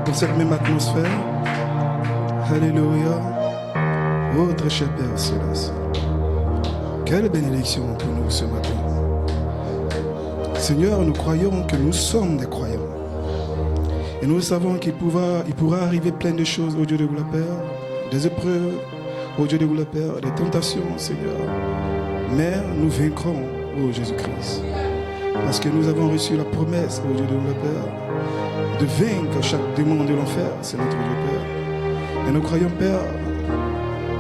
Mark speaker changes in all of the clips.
Speaker 1: dans cette même atmosphère. Alléluia. Oh, très cher Père Céleste. Quelle bénédiction pour nous ce matin. Seigneur, nous croyons que nous sommes des croyants. Et nous savons qu'il pourra arriver plein de choses au Dieu de gloire, Père. Des épreuves, au Dieu de gloire, Père. Des tentations, Seigneur. Mais nous vaincrons, ô Jésus-Christ. Parce que nous avons reçu la promesse, ô Dieu de gloire, Père, de vaincre chaque démon de l'enfer. C'est notre Dieu, Père. Et nous croyons, Père,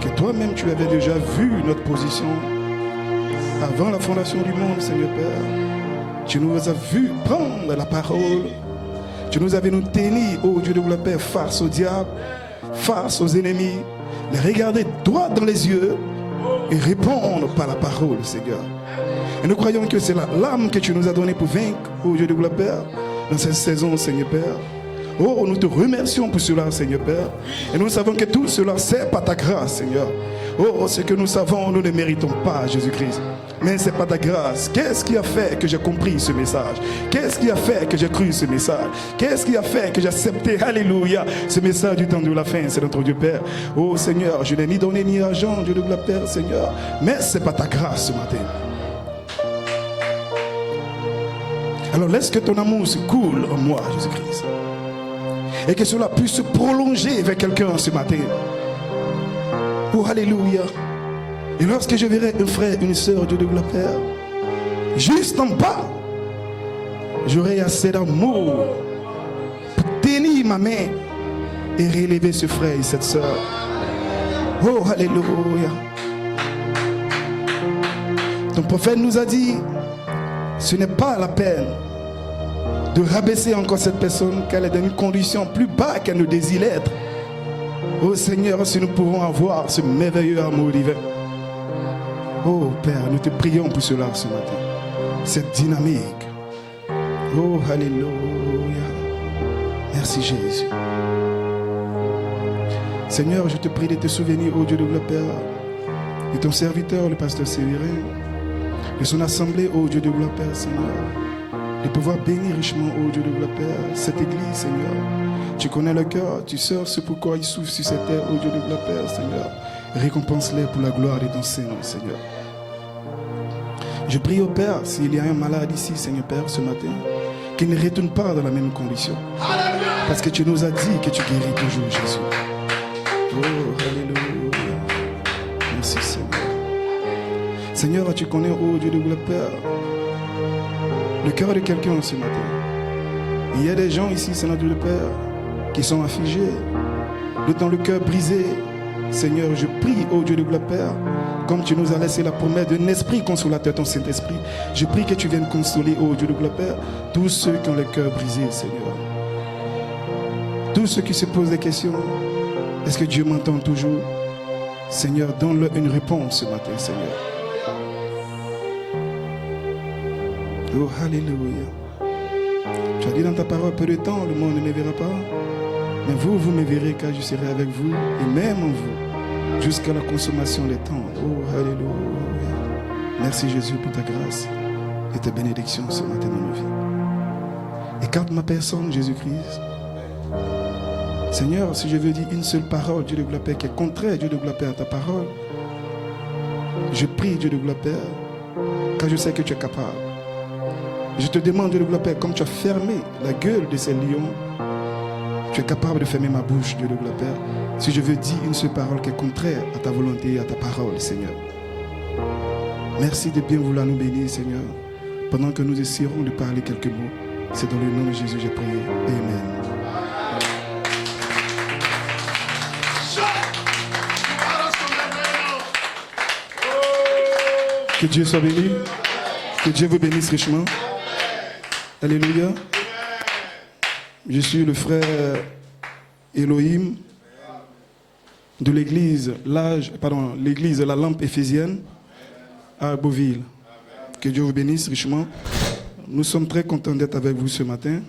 Speaker 1: que toi-même tu avais déjà vu notre position avant la fondation du monde, Seigneur Père. Tu nous as vu prendre la parole. Tu nous avais nous tenir, ô Dieu de gloire, Père, face au diable, face aux ennemis, les regarder droit dans les yeux et répondre par la parole, Seigneur. Et nous croyons que c'est l'âme que tu nous as donnée pour vaincre, ô Dieu de gloire, Père, dans cette saison, Seigneur Père. Oh, nous te remercions pour cela, Seigneur Père. Et nous savons que tout cela, c'est par ta grâce, Seigneur. Oh, ce que nous savons, nous ne méritons pas, Jésus-Christ. Mais c'est par ta grâce. Qu'est-ce qui a fait que j'ai compris ce message? Qu'est-ce qui a fait que j'ai cru ce message? Qu'est-ce qui a fait que j'ai accepté, alléluia, ce message du temps de la fin? C'est notre Dieu Père. Oh Seigneur, je n'ai ni donné ni argent, Dieu de gloire, Père, Seigneur. Mais c'est par ta grâce ce matin. Alors laisse que ton amour se coule en moi, Jésus-Christ. Et que cela puisse se prolonger vers quelqu'un ce matin. Oh, alléluia. Et lorsque je verrai un frère, une sœur, Dieu de gloire, Père, juste en bas, j'aurai assez d'amour pour tenir ma main et relever ce frère et cette sœur. Oh, alléluia. Ton prophète nous a dit, ce n'est pas la peine de rabaisser encore cette personne, qu'elle est dans une condition plus bas qu'elle ne désire être. Oh Seigneur, si nous pouvons avoir ce merveilleux amour divin. Oh Père, nous te prions pour cela ce matin. Cette dynamique. Oh alléluia. Merci Jésus. Seigneur, je te prie de te souvenir, oh Dieu de gloire, Père, de ton serviteur, le pasteur Sévérin, de son assemblée, oh Dieu de gloire, Père, Seigneur. De pouvoir bénir richement, ô Dieu de gloire, Père, cette église, Seigneur. Tu connais le cœur, tu sais ce pourquoi ils souffrent sur cette terre, ô Dieu de gloire, Père, Seigneur. Récompense-les pour la gloire de ton Seigneur, Seigneur. Je prie au Père, s'il y a un malade ici, Seigneur Père, ce matin, qu'il ne retourne pas dans la même condition. Parce que tu nous as dit que tu guéris toujours, Jésus. Oh, alléluia. Merci, Seigneur. Seigneur, tu connais, ô Dieu de gloire, Père, le cœur de quelqu'un ce matin. Il y a des gens ici, Seigneur Dieu le Père, qui sont affligés, dans le cœur brisé. Seigneur, je prie, ô Dieu de gloire, Père, comme tu nous as laissé la promesse d'un esprit consolateur, ton Saint-Esprit. Je prie que tu viennes consoler, ô Dieu de gloire, Père, tous ceux qui ont le cœur brisé, Seigneur. Tous ceux qui se posent des questions. Est-ce que Dieu m'entend toujours? Seigneur, donne-leur une réponse ce matin, Seigneur. Oh, alléluia. Tu as dit dans ta parole, peu de temps, le monde ne me verra pas. Mais vous, vous me verrez car je serai avec vous et même en vous jusqu'à la consommation des temps. Oh, alléluia. Merci Jésus pour ta grâce et ta bénédiction ce matin dans nos vies. Écarte ma personne, Jésus-Christ. Seigneur, si je veux dire une seule parole, Dieu de gloire, Père, qui est contraire, Dieu de gloire, Père, à ta parole, je prie, Dieu de gloire, Père, car je sais que tu es capable. Je te demande, Dieu de gloire, Père, comme tu as fermé la gueule de ces lions, tu es capable de fermer ma bouche, Dieu de gloire, Père, si je veux dire une seule parole qui est contraire à ta volonté et à ta parole, Seigneur. Merci de bien vouloir nous bénir, Seigneur, pendant que nous essaierons de parler quelques mots. C'est dans le nom de Jésus que j'ai prié. Amen. Que Dieu soit béni. Que Dieu vous bénisse richement. Alléluia. Je suis le frère Elohim de l'église l'église La Lampe Éphésienne à Beauville. Que Dieu vous bénisse richement. Nous sommes très contents d'être avec vous ce matin.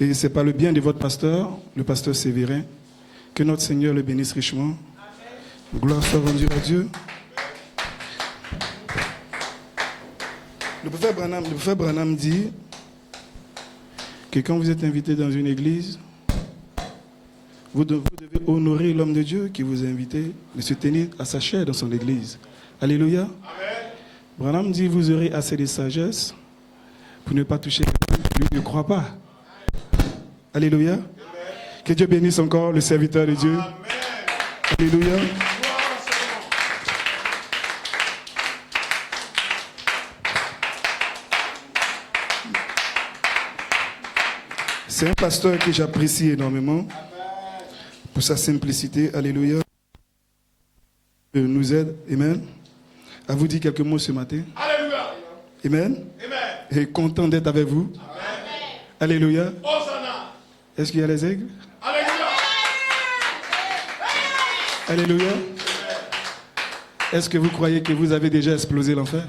Speaker 1: Et c'est par le bien de votre pasteur, le pasteur Sévérin, que notre Seigneur le bénisse richement. Gloire soit rendue à Dieu. Le prophète Branham dit que quand vous êtes invité dans une église, vous devez honorer l'homme de Dieu qui vous a invité de se tenir à sa chair dans son église. Alléluia. Amen. Branham dit, vous aurez assez de sagesse pour ne pas toucher quelqu'un qui lui ne croit pas. Alléluia. Amen. Que Dieu bénisse encore le serviteur de Dieu. Amen. Alléluia. C'est un pasteur que j'apprécie énormément pour sa simplicité. Alléluia. Il nous aide. Amen. À vous dire quelques mots ce matin. Alléluia. Amen. Amen. Et content d'être avec vous. Amen. Alléluia. Est-ce qu'il y a les aigles? Alléluia. Alléluia. Est-ce que vous croyez que vous avez déjà explosé l'enfer?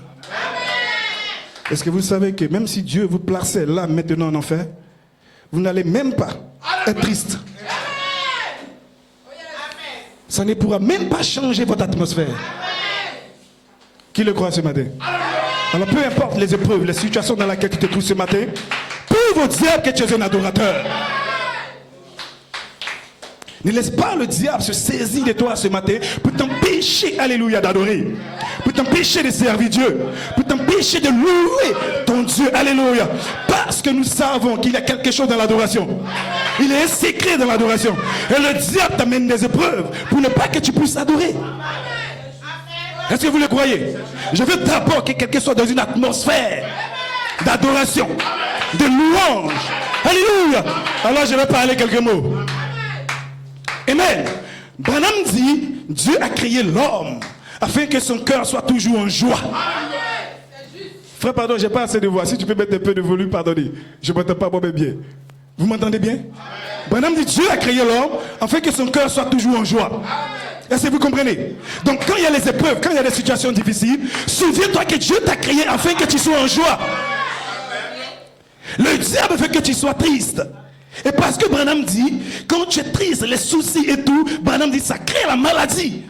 Speaker 1: Est-ce que vous savez que même si Dieu vous plaçait là maintenant en enfer, vous n'allez même pas être triste? Ça ne pourra même pas changer votre atmosphère. Qui le croit ce matin? Alors peu importe les épreuves, les situations dans lesquelles tu te trouves ce matin, prouve au diable que tu es un adorateur. Ne laisse pas le diable se saisir de toi ce matin pour t'empêcher, alléluia, d'adorer, pour t'empêcher de servir Dieu, pour t'empêcher de louer ton Dieu, alléluia. Parce que nous savons qu'il y a quelque chose dans l'adoration. Il est un secret dans l'adoration. Et le diable t'amène des épreuves pour ne pas que tu puisses adorer. Est-ce que vous le croyez? Je veux d'abord que quelqu'un soit dans une atmosphère d'adoration, de louange. Alléluia. Alors je vais parler quelques mots. Amen. Branham dit, Dieu a créé l'homme afin que son cœur soit toujours en joie. Frère, pardon, j'ai pas assez de voix. Si tu peux mettre un peu de volume, pardonnez. Je ne m'entends pas moi-même bien. Vous m'entendez bien? Branham dit, Dieu a créé l'homme afin que son cœur soit toujours en joie. Est-ce que vous comprenez? Donc quand il y a les épreuves, quand il y a des situations difficiles, souviens-toi que Dieu t'a créé afin que tu sois en joie. Le diable veut que tu sois triste. Et parce que Branham dit, quand tu es triste, les soucis et tout, Branham dit, ça crée la maladie.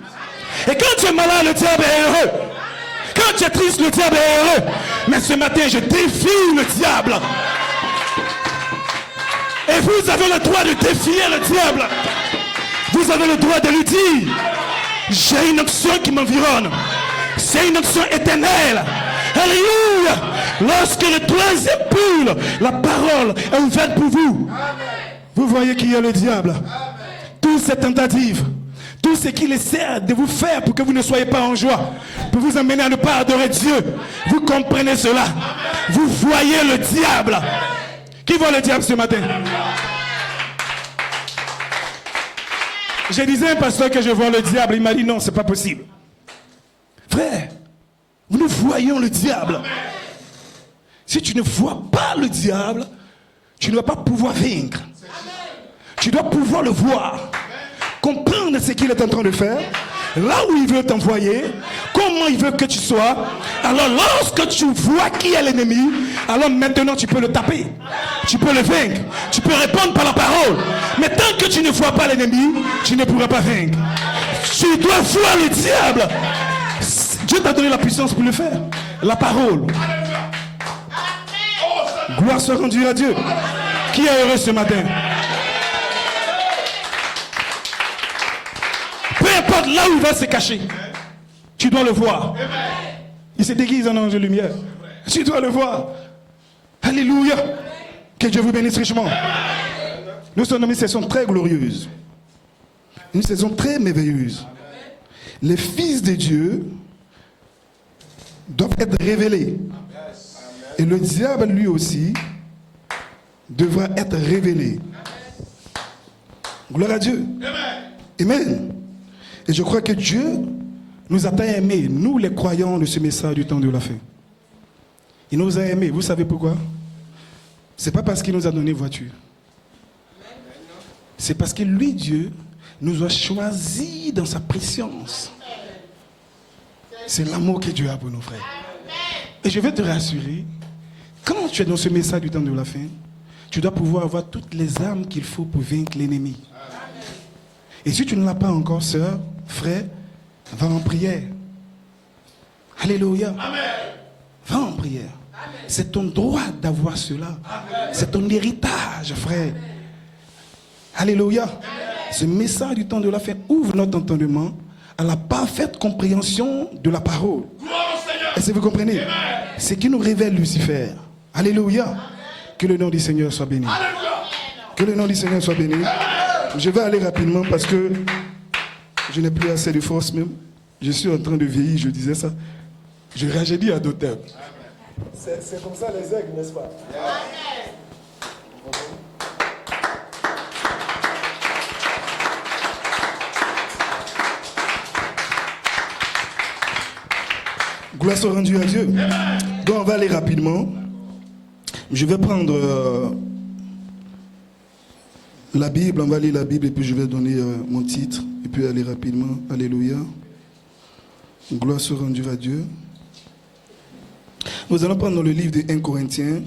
Speaker 1: Et quand tu es malade, le diable est heureux. Quand tu es triste, le diable est heureux. Mais ce matin, je défie le diable. Et vous avez le droit de défier le diable. Vous avez le droit de lui dire, j'ai une option qui m'environne. C'est une option éternelle. Alléluia. Lorsque le troisième poule, la parole est ouverte pour vous. Vous voyez qui est le diable. Toutes ces tentatives, tout ce qu'il essaie de vous faire pour que vous ne soyez pas en joie, pour vous amener à ne pas adorer Dieu. Vous comprenez cela. Vous voyez le diable. Qui voit le diable ce matin? Je disais à un pasteur que je vois le diable. Il m'a dit non, c'est pas possible. Frère, nous voyons le diable. Si tu ne vois pas le diable, tu ne vas pas pouvoir vaincre. Tu dois pouvoir le voir, comprendre ce qu'il est en train de faire, là où il veut t'envoyer, comment il veut que tu sois. Alors lorsque tu vois qui est l'ennemi, alors maintenant tu peux le taper, tu peux le vaincre, tu peux répondre par la parole. Mais tant que tu ne vois pas l'ennemi, tu ne pourras pas vaincre. Tu dois voir le diable. Dieu t'a donné la puissance pour le faire. La parole. Gloire soit rendue à Dieu. Qui est heureux ce matin? Peu importe là où il va se cacher, tu dois le voir. Il se déguise en ange de lumière. Tu dois le voir. Alléluia. Que Dieu vous bénisse richement. Nous sommes dans une saison très glorieuse. Une saison très merveilleuse. Les fils de Dieu doivent être révélés. Et le diable, lui aussi, devra être révélé. Gloire à Dieu. Amen. Et je crois que Dieu nous a tant aimés, nous les croyants de ce message du temps de la fin. Il nous a aimés. Vous savez pourquoi? Ce n'est pas parce qu'il nous a donné voiture. C'est parce que lui, Dieu, nous a choisis dans sa préscience. C'est l'amour que Dieu a pour nos frères. Et je vais te rassurer, quand tu es dans ce message du temps de la fin, tu dois pouvoir avoir toutes les armes qu'il faut pour vaincre l'ennemi. Et si tu ne l'as pas encore, sœur, frère, va en prière. Alléluia. Va en prière. C'est ton droit d'avoir cela. C'est ton héritage, frère. Alléluia. Ce message du temps de la fin ouvre notre entendement à la parfaite compréhension de la parole. Est-ce que vous comprenez? Ce qui nous révèle Lucifer. Alléluia. Que le nom du Seigneur soit béni. Que le nom du Seigneur soit béni. Je vais aller rapidement parce que je n'ai plus assez de force même. Je suis en train de vieillir, je disais ça. Je rajeunis à d'autres. C'est comme ça les aigles, n'est-ce pas? Gloire soit rendue à Dieu. Donc on va aller rapidement. Je vais prendre la Bible, on va lire la Bible et puis je vais donner mon titre et puis aller rapidement. Alléluia. Gloire soit rendue à Dieu. Nous allons prendre le livre de 1 Corinthiens.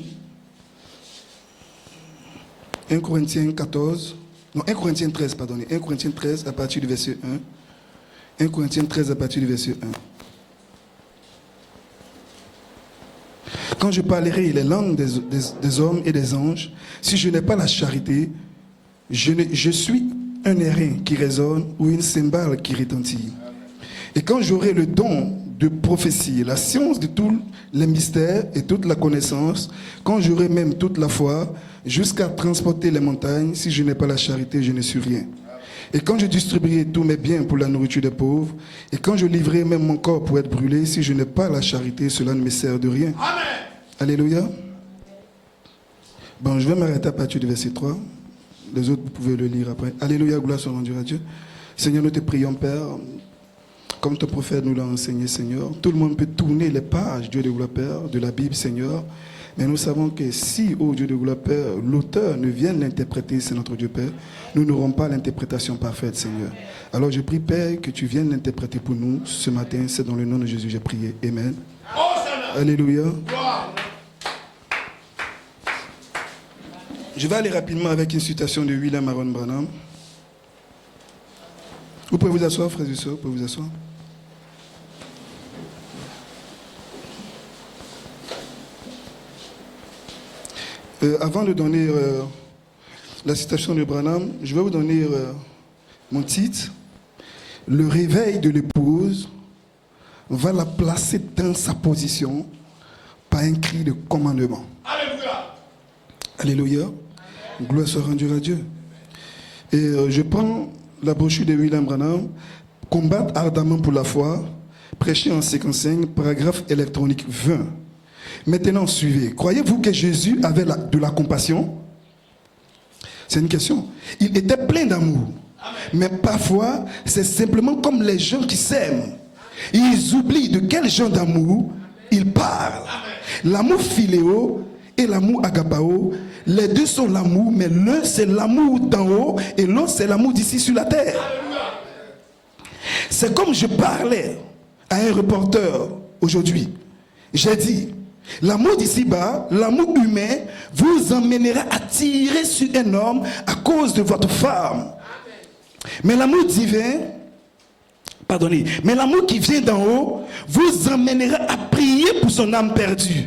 Speaker 1: 1 Corinthiens 14. Non, 1 Corinthiens 13, pardonnez. 1 Corinthiens 13 à partir du verset 1. 1 Corinthiens 13 à partir du verset 1. Quand je parlerai les langues des hommes et des anges, si je n'ai pas la charité, je suis un airain qui résonne ou une cymbale qui retentit. Et quand j'aurai le don de prophétie, la science de tous les mystères et toute la connaissance, quand j'aurai même toute la foi, jusqu'à transporter les montagnes, si je n'ai pas la charité, je ne suis rien. Et quand je distribuerai tous mes biens pour la nourriture des pauvres, et quand je livrerai même mon corps pour être brûlé, si je n'ai pas la charité, cela ne me sert de rien. Amen. Alléluia. Bon, je vais m'arrêter à partir du verset 3. Les autres, vous pouvez le lire après. Alléluia, gloire soit rendue à Dieu. Seigneur, nous te prions, Père, comme ton prophète nous l'a enseigné, Seigneur. Tout le monde peut tourner les pages, Dieu de gloire, Père, de la Bible, Seigneur. Mais nous savons que si, ô Dieu de gloire, Père, l'auteur ne vient l'interpréter, c'est notre Dieu, Père, nous n'aurons pas l'interprétation parfaite, Seigneur. Alors je prie, Père, que tu viennes l'interpréter pour nous ce matin. C'est dans le nom de Jésus que j'ai prié. Amen. Alléluia. Je vais aller rapidement avec une citation de William Aaron Branham. Vous pouvez vous asseoir, frères et sœurs, vous pouvez vous asseoir. Avant de donner la citation de Branham, je vais vous donner mon titre. Le réveil de l'épouse va la placer dans sa position par un cri de commandement. Alléluia. Alléluia. Gloire soit rendue à Dieu. Et je prends la brochure de William Branham, combattre ardemment pour la foi, prêcher en 55, paragraphe électronique 20. Maintenant, suivez. Croyez-vous que Jésus avait de la compassion? C'est une question. Il était plein d'amour. Mais parfois, c'est simplement comme les gens qui s'aiment. Ils oublient de quel genre d'amour ils parlent. L'amour philéo et l'amour agapao, les deux sont l'amour, mais l'un c'est l'amour d'en haut et l'autre c'est l'amour d'ici sur la terre. C'est comme je parlais à un reporter aujourd'hui. J'ai dit, l'amour d'ici-bas, l'amour humain, vous emmènera à tirer sur un homme à cause de votre femme. Mais l'amour divin, pardonnez, mais l'amour qui vient d'en haut, vous emmènera à prier pour son âme perdue.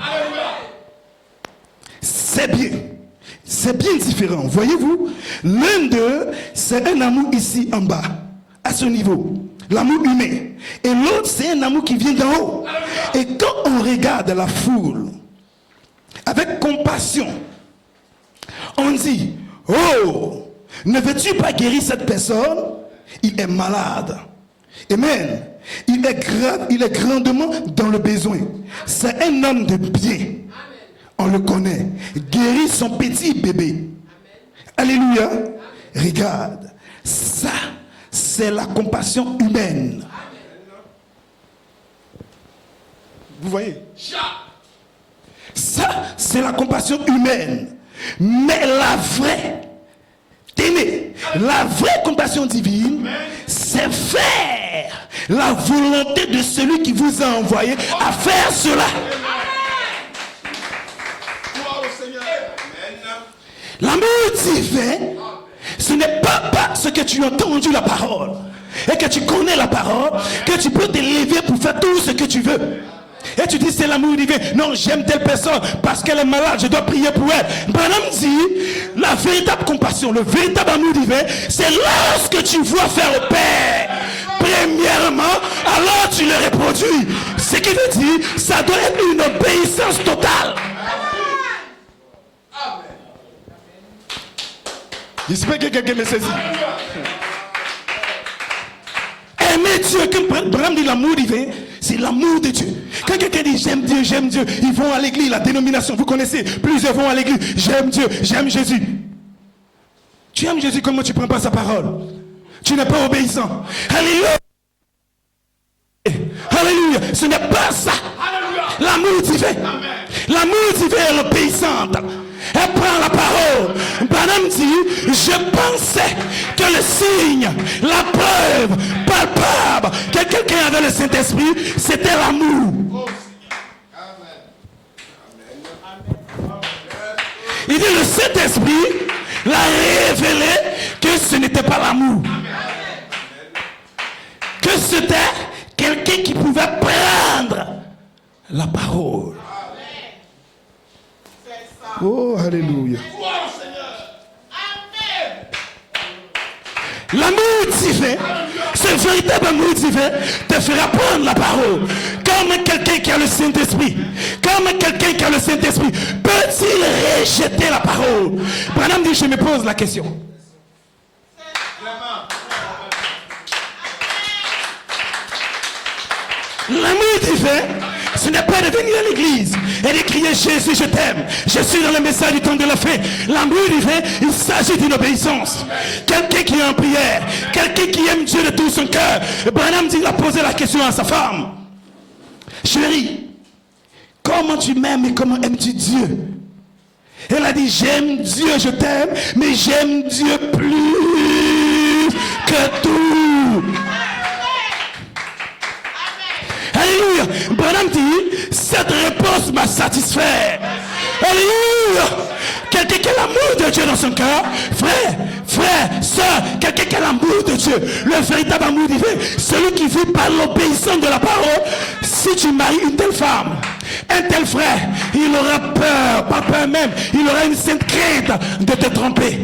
Speaker 1: C'est bien différent. Voyez-vous, l'un d'eux, c'est un amour ici en bas, à ce niveau, l'amour humain. Et l'autre, c'est un amour qui vient d'en haut. Et quand on regarde la foule, avec compassion, on dit, oh, ne veux-tu pas guérir cette personne? Il est malade. Amen. Il est grandement dans le besoin. C'est un homme de bien. On le connaît. Guérit son petit bébé. Alléluia. Regarde. Ça, c'est la compassion humaine. Vous voyez? Ça, c'est la compassion humaine. Mais la vraie, tenez, la vraie compassion divine, c'est faire la volonté de celui qui vous a envoyé à faire cela. L'amour divin, ce n'est pas parce que tu as entendu la parole et que tu connais la parole que tu peux te lever pour faire tout ce que tu veux. Et tu dis c'est l'amour divin. Non, j'aime telle personne parce qu'elle est malade, je dois prier pour elle. Branham dit, la véritable compassion, le véritable amour divin, c'est lorsque tu vois faire au Père. Premièrement, alors tu le reproduis. Ce qui veut dire, ça doit être une obéissance totale. J'espère que quelqu'un me saisit. Aimer Dieu, comme Branham dit l'amour divin, c'est l'amour de Dieu. Quand quelqu'un dit j'aime Dieu, ils vont à l'église, la dénomination, vous connaissez, plusieurs vont à l'église, j'aime Dieu, j'aime Jésus. Tu aimes Jésus, comment tu ne prends pas sa parole? Tu n'es pas obéissant. Alléluia. Alléluia. Ce n'est pas ça. L'amour divin. L'amour divin est l'obéissante. Elle prend la parole. Branham dit, je pensais que le signe, la preuve palpable que quelqu'un avait le Saint-Esprit, c'était l'amour. Il dit, le Saint-Esprit l'a révélé que ce n'était pas l'amour. Que c'était quelqu'un qui pouvait prendre la parole. Oh, alléluia. L'amour divin, ce véritable amour divin te fera prendre la parole. Comme quelqu'un qui a le Saint-Esprit, peut-il rejeter la parole? Branham dit, je me pose la question. L'amour divin, ce n'est pas de venir à l'église et de crier Jésus, je t'aime. Je suis dans le message du temps de la fin. L'amour divin, il s'agit d'une obéissance. Quelqu'un qui est en prière, quelqu'un qui aime Dieu de tout son cœur. Branham dit, il a posé la question à sa femme. Chérie, comment tu m'aimes et comment aimes-tu Dieu? Elle a dit, j'aime Dieu, je t'aime, mais j'aime Dieu plus que tout. Alléluia. Branham dit, cette réponse m'a satisfait. Alléluia. Quelqu'un qui a l'amour de Dieu dans son cœur, frère, soeur, quelqu'un qui a l'amour de Dieu, le véritable amour divin, celui qui vit par l'obéissance de la parole. Si tu maries une telle femme, un tel frère, il aura peur, pas peur même, il aura une sainte crainte de te tromper,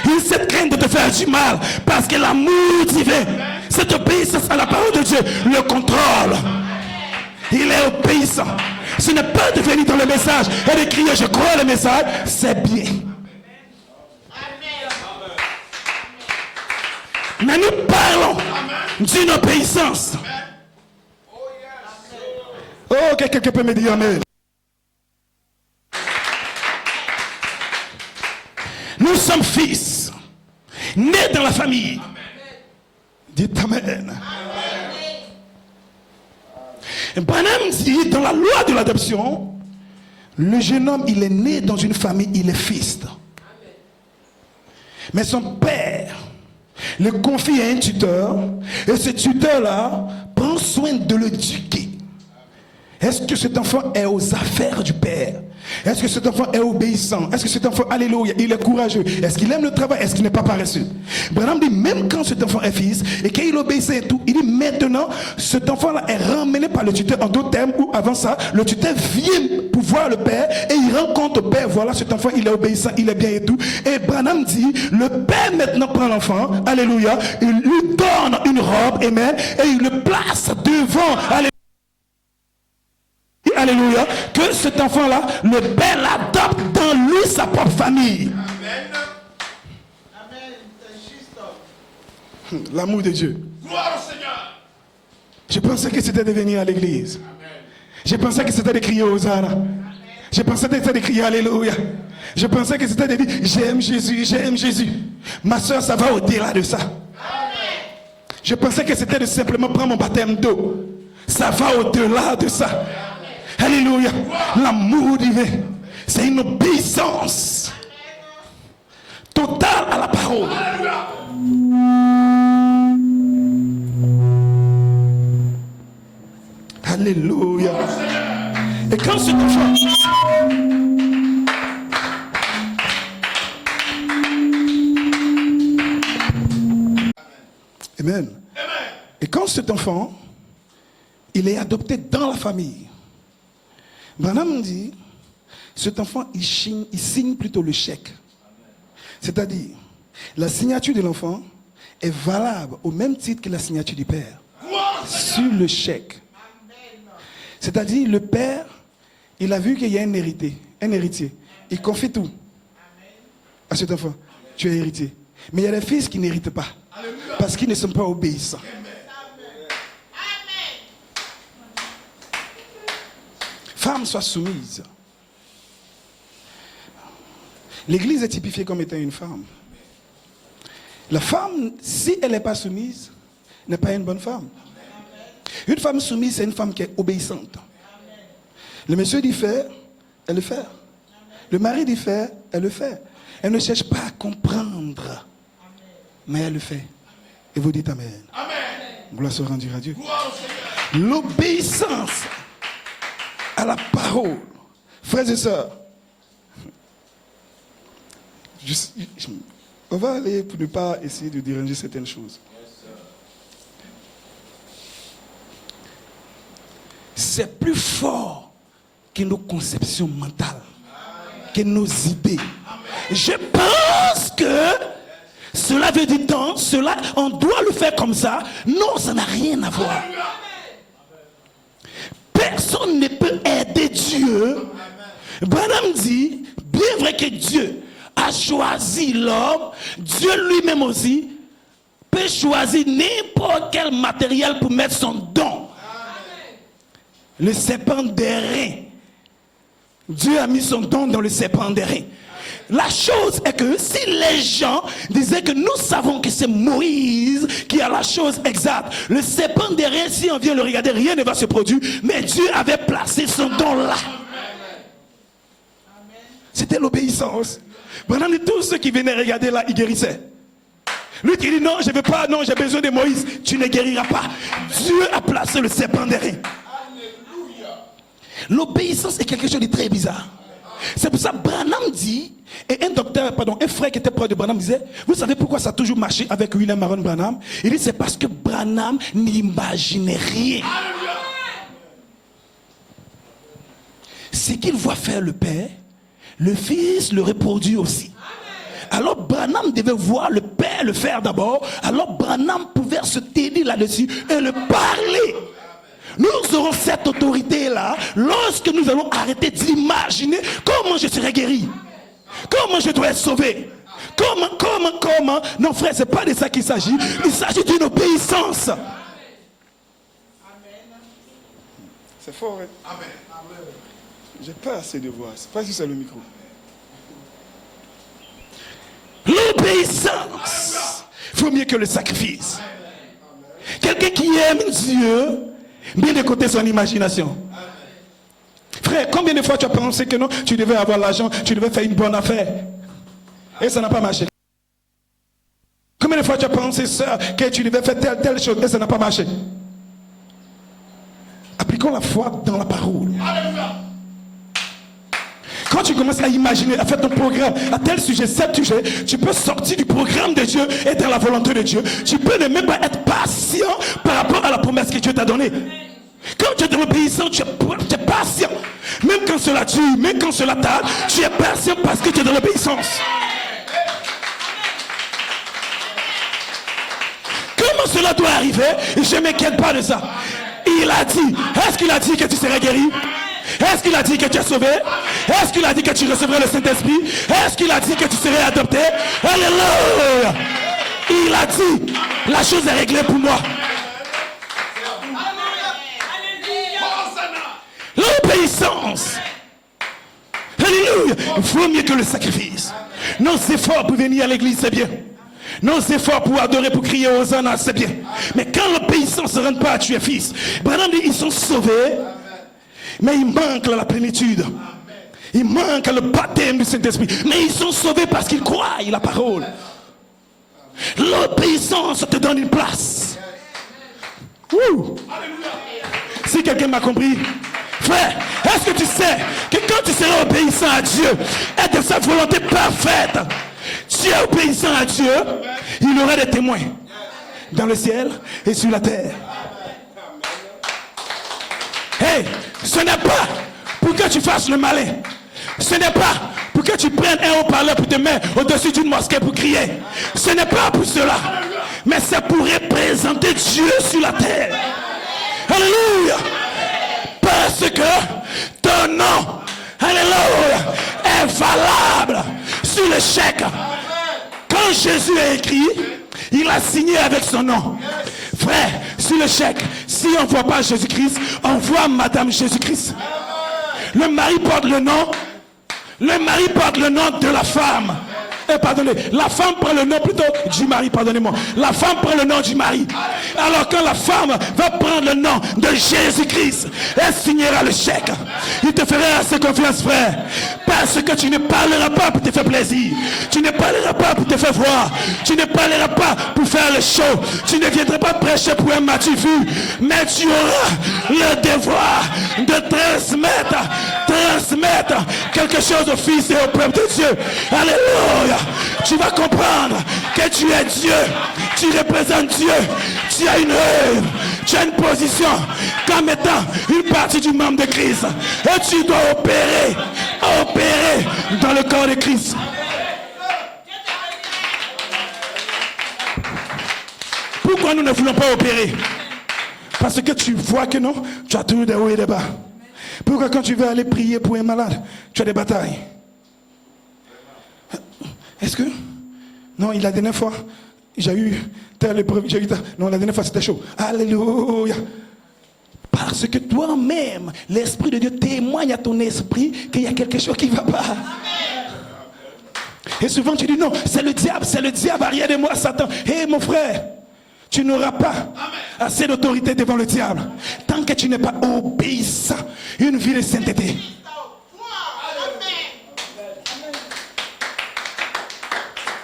Speaker 1: une sainte crainte de te faire du mal, parce que l'amour divin, cette obéissance à la parole de Dieu, le contrôle. Il est obéissant. Ce n'est pas de venir dans le message et de crier je crois le message, c'est bien. Mais nous parlons d'une obéissance. Oh, quelqu'un peut me dire amen. Nous sommes fils, nés dans la famille. Dites amen. Branham dit, dans la loi de l'adoption, le jeune homme, il est né dans une famille, il est fils. Mais son père le confie à un tuteur, et ce tuteur-là prend soin de l'éduquer. Est-ce que cet enfant est aux affaires du Père? Est-ce que cet enfant est obéissant? Est-ce que cet enfant, alléluia, il est courageux? Est-ce qu'il aime le travail? Est-ce qu'il n'est pas paresseux? Branham dit, même quand cet enfant est fils, et qu'il obéissait et tout, il dit maintenant, cet enfant-là est ramené par le tuteur. En d'autres termes, où avant ça, le tuteur vient pour voir le Père, et il rencontre le Père. Voilà, cet enfant, il est obéissant, il est bien et tout. Et Branham dit, le Père maintenant prend l'enfant, alléluia, il lui donne une robe, amen, et il le place devant, alléluia, que cet enfant-là, le Père l'adopte dans lui, sa propre famille. Amen. L'amour de Dieu. Gloire au Seigneur. Je pensais que c'était de venir à l'église. Je pensais que c'était de crier Hosanna. Je pensais que c'était de crier Alléluia. Je pensais que c'était de dire j'aime Jésus, j'aime Jésus. Ma soeur, ça va au-delà de ça. Amen. Je pensais que c'était de simplement prendre mon baptême d'eau. Ça va au-delà de ça. Alléluia. L'amour divin, c'est une obéissance totale à la parole. Alléluia. Et quand cet enfant, amen. Et quand cet enfant, il est adopté dans la famille, Branham dit, cet enfant, il signe plutôt le chèque. C'est-à-dire, la signature de l'enfant est valable au même titre que la signature du père. Sur le chèque. C'est-à-dire, le père, il a vu qu'il y a un héritier. Il confie tout à cet enfant. Tu es héritier. Mais il y a des fils qui n'héritent pas. Parce qu'ils ne sont pas obéissants. Femme, sois soumise. L'église est typifiée comme étant une femme. La femme, si elle n'est pas soumise, n'est pas une bonne femme. Une femme soumise, c'est une femme qui est obéissante. Le monsieur dit faire, elle le fait. Le mari dit faire, elle le fait. Elle ne cherche pas à comprendre, mais elle le fait. Et vous dites Amen. Gloire soit rendue à Dieu. L'obéissance à la parole. Frères et sœurs, on va aller pour ne pas essayer de déranger certaines choses. C'est plus fort que nos conceptions mentales, que nos idées. Je pense que cela veut dire tant, cela, on doit le faire comme ça. Non, ça n'a rien à voir. Personne ne peut aider Dieu. Branham dit, bien vrai que Dieu a choisi l'homme, Dieu lui-même aussi peut choisir n'importe quel matériel pour mettre son don. Le serpent d'airain. Dieu a mis son don dans le serpent d'airain. La chose est que si les gens disaient que nous savons que c'est Moïse qui a la chose exacte, le serpent d'airain, si on vient le regarder, rien ne va se produire, mais Dieu avait placé son don là. C'était l'obéissance. Pendant tous ceux qui venaient regarder là, ils guérissaient. Lui qui dit non, je ne veux pas, non, j'ai besoin de Moïse, tu ne guériras pas. Dieu a placé le serpent d'airain. L'obéissance est quelque chose de très bizarre. C'est pour ça que Branham dit, et un frère qui était proche de Branham disait, vous savez pourquoi ça a toujours marché avec William Aaron Branham? Il dit, c'est parce que Branham n'imaginait rien. Ce qu'il voit faire le Père, le Fils le reproduit aussi. Alors Branham devait voir le Père le faire d'abord, alors Branham pouvait se tenir là-dessus et le parler. Nous aurons cette autorité-là lorsque nous allons arrêter d'imaginer comment je serai guéri. Comment je dois être sauvé. Comment. Non frère, ce n'est pas de ça qu'il s'agit. Il s'agit d'une obéissance. C'est fort, hein? Amen. J'ai pas assez de voix. C'est pas si c'est le micro. L'obéissance vaut mieux que le sacrifice. Quelqu'un qui aime Dieu, bien de côté son imagination. Frère, combien de fois tu as pensé que non, tu devais avoir l'argent, tu devais faire une bonne affaire et ça n'a pas marché? Combien de fois tu as pensé, sœur, que tu devais faire telle chose et ça n'a pas marché? Appliquons la foi dans la parole. Quand tu commences à imaginer, à faire ton programme à tel sujet, tel sujet, tu peux sortir du programme de Dieu et dans la volonté de Dieu. Tu peux ne même pas être patient par rapport à la promesse que Dieu t'a donnée. Quand tu es dans l'obéissance, tu es patient. Même quand cela tue, même quand cela tarde, tu es patient parce que tu es dans l'obéissance. Comment cela doit arriver? Je ne m'inquiète pas de ça. Il a dit, est-ce qu'il a dit que tu serais guéri? Est-ce qu'il a dit que tu es sauvé? Est-ce qu'il a dit que tu recevrais le Saint-Esprit? Est-ce qu'il a dit que tu serais adopté? Alléluia! Il a dit, la chose est réglée pour moi. L'obéissance. Alléluia. Il faut mieux que le sacrifice. Nos efforts pour venir à l'église, c'est bien. Nos efforts pour adorer, pour crier aux Hosanna, c'est bien. Mais quand l'obéissance ne rentre pas, tu es fils. Branham dit, ils sont sauvés, mais il manque la plénitude. Il manque le baptême du Saint-Esprit. Mais ils sont sauvés parce qu'ils croient la parole. L'obéissance te donne une place. Ouh. Si quelqu'un m'a compris, frère, est-ce que tu sais que quand tu seras obéissant à Dieu et de sa volonté parfaite, tu es obéissant à Dieu, il y aura des témoins dans le ciel et sur la terre. Hey, ce n'est pas pour que tu fasses le malin. Ce n'est pas pour que tu prennes un haut-parleur pour te mettre au-dessus d'une mosquée pour crier. Ce n'est pas pour cela. Mais c'est pour représenter Dieu sur la terre. Alléluia. Parce que ton nom, alléluia, est valable sur le chèque. Quand Jésus a écrit, il a signé avec son nom. Frère, sur le chèque, si on ne voit pas Jésus-Christ, on voit Madame Jésus-Christ. Le mari porte le nom. Le mari porte le nom de la femme. Pardonnez, la femme prend le nom plutôt du mari, pardonnez-moi. La femme prend le nom du mari. Alors quand la femme va prendre le nom de Jésus-Christ, elle signera le chèque. Il te fera assez confiance, frère. Parce que tu ne parleras pas pour te faire plaisir. Tu ne parleras pas pour te faire voir. Tu ne parleras pas pour faire le show. Tu ne viendras pas prêcher pour un matu vu. Mais tu auras le devoir de transmettre quelque chose au Fils et au peuple de Dieu. Alléluia. Tu vas comprendre que tu es Dieu, tu représentes Dieu, tu as une œuvre, tu as une position comme étant une partie du membre de Christ. Et tu dois opérer dans le corps de Christ. Pourquoi nous ne voulons pas opérer? Parce que tu vois que non, tu as toujours des hauts et des bas. Pourquoi quand tu veux aller prier pour un malade, tu as des batailles? Est-ce que... Non, la dernière fois, j'ai eu telle épreuve, non, la dernière fois c'était chaud. Alléluia. Parce que toi-même, l'Esprit de Dieu témoigne à ton esprit qu'il y a quelque chose qui ne va pas. Et souvent tu dis non, c'est le diable, arrière de moi, Satan. Hé mon frère, tu n'auras pas assez d'autorité devant le diable tant que tu n'es pas obéissant. Une vie de sainteté.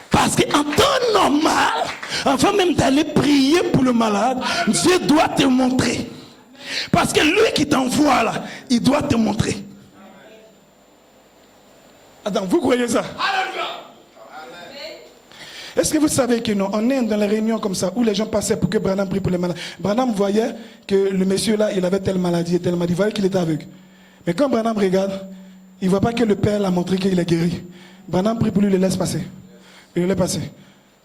Speaker 1: Parce qu'en temps normal, avant même d'aller prier pour le malade, Dieu doit te montrer. Parce que lui qui t'envoie là, il doit te montrer. Attends, vous croyez ça? Est-ce que vous savez que non, on est dans les réunions comme ça, où les gens passaient pour que Branham prie pour les malades. Branham voyait que le monsieur là, il avait telle maladie et telle maladie. Il voyait qu'il était aveugle. Mais quand Branham regarde, il ne voit pas que le Père l'a montré qu'il est guéri. Branham prie pour lui, il le laisse passer. Il le laisse passer.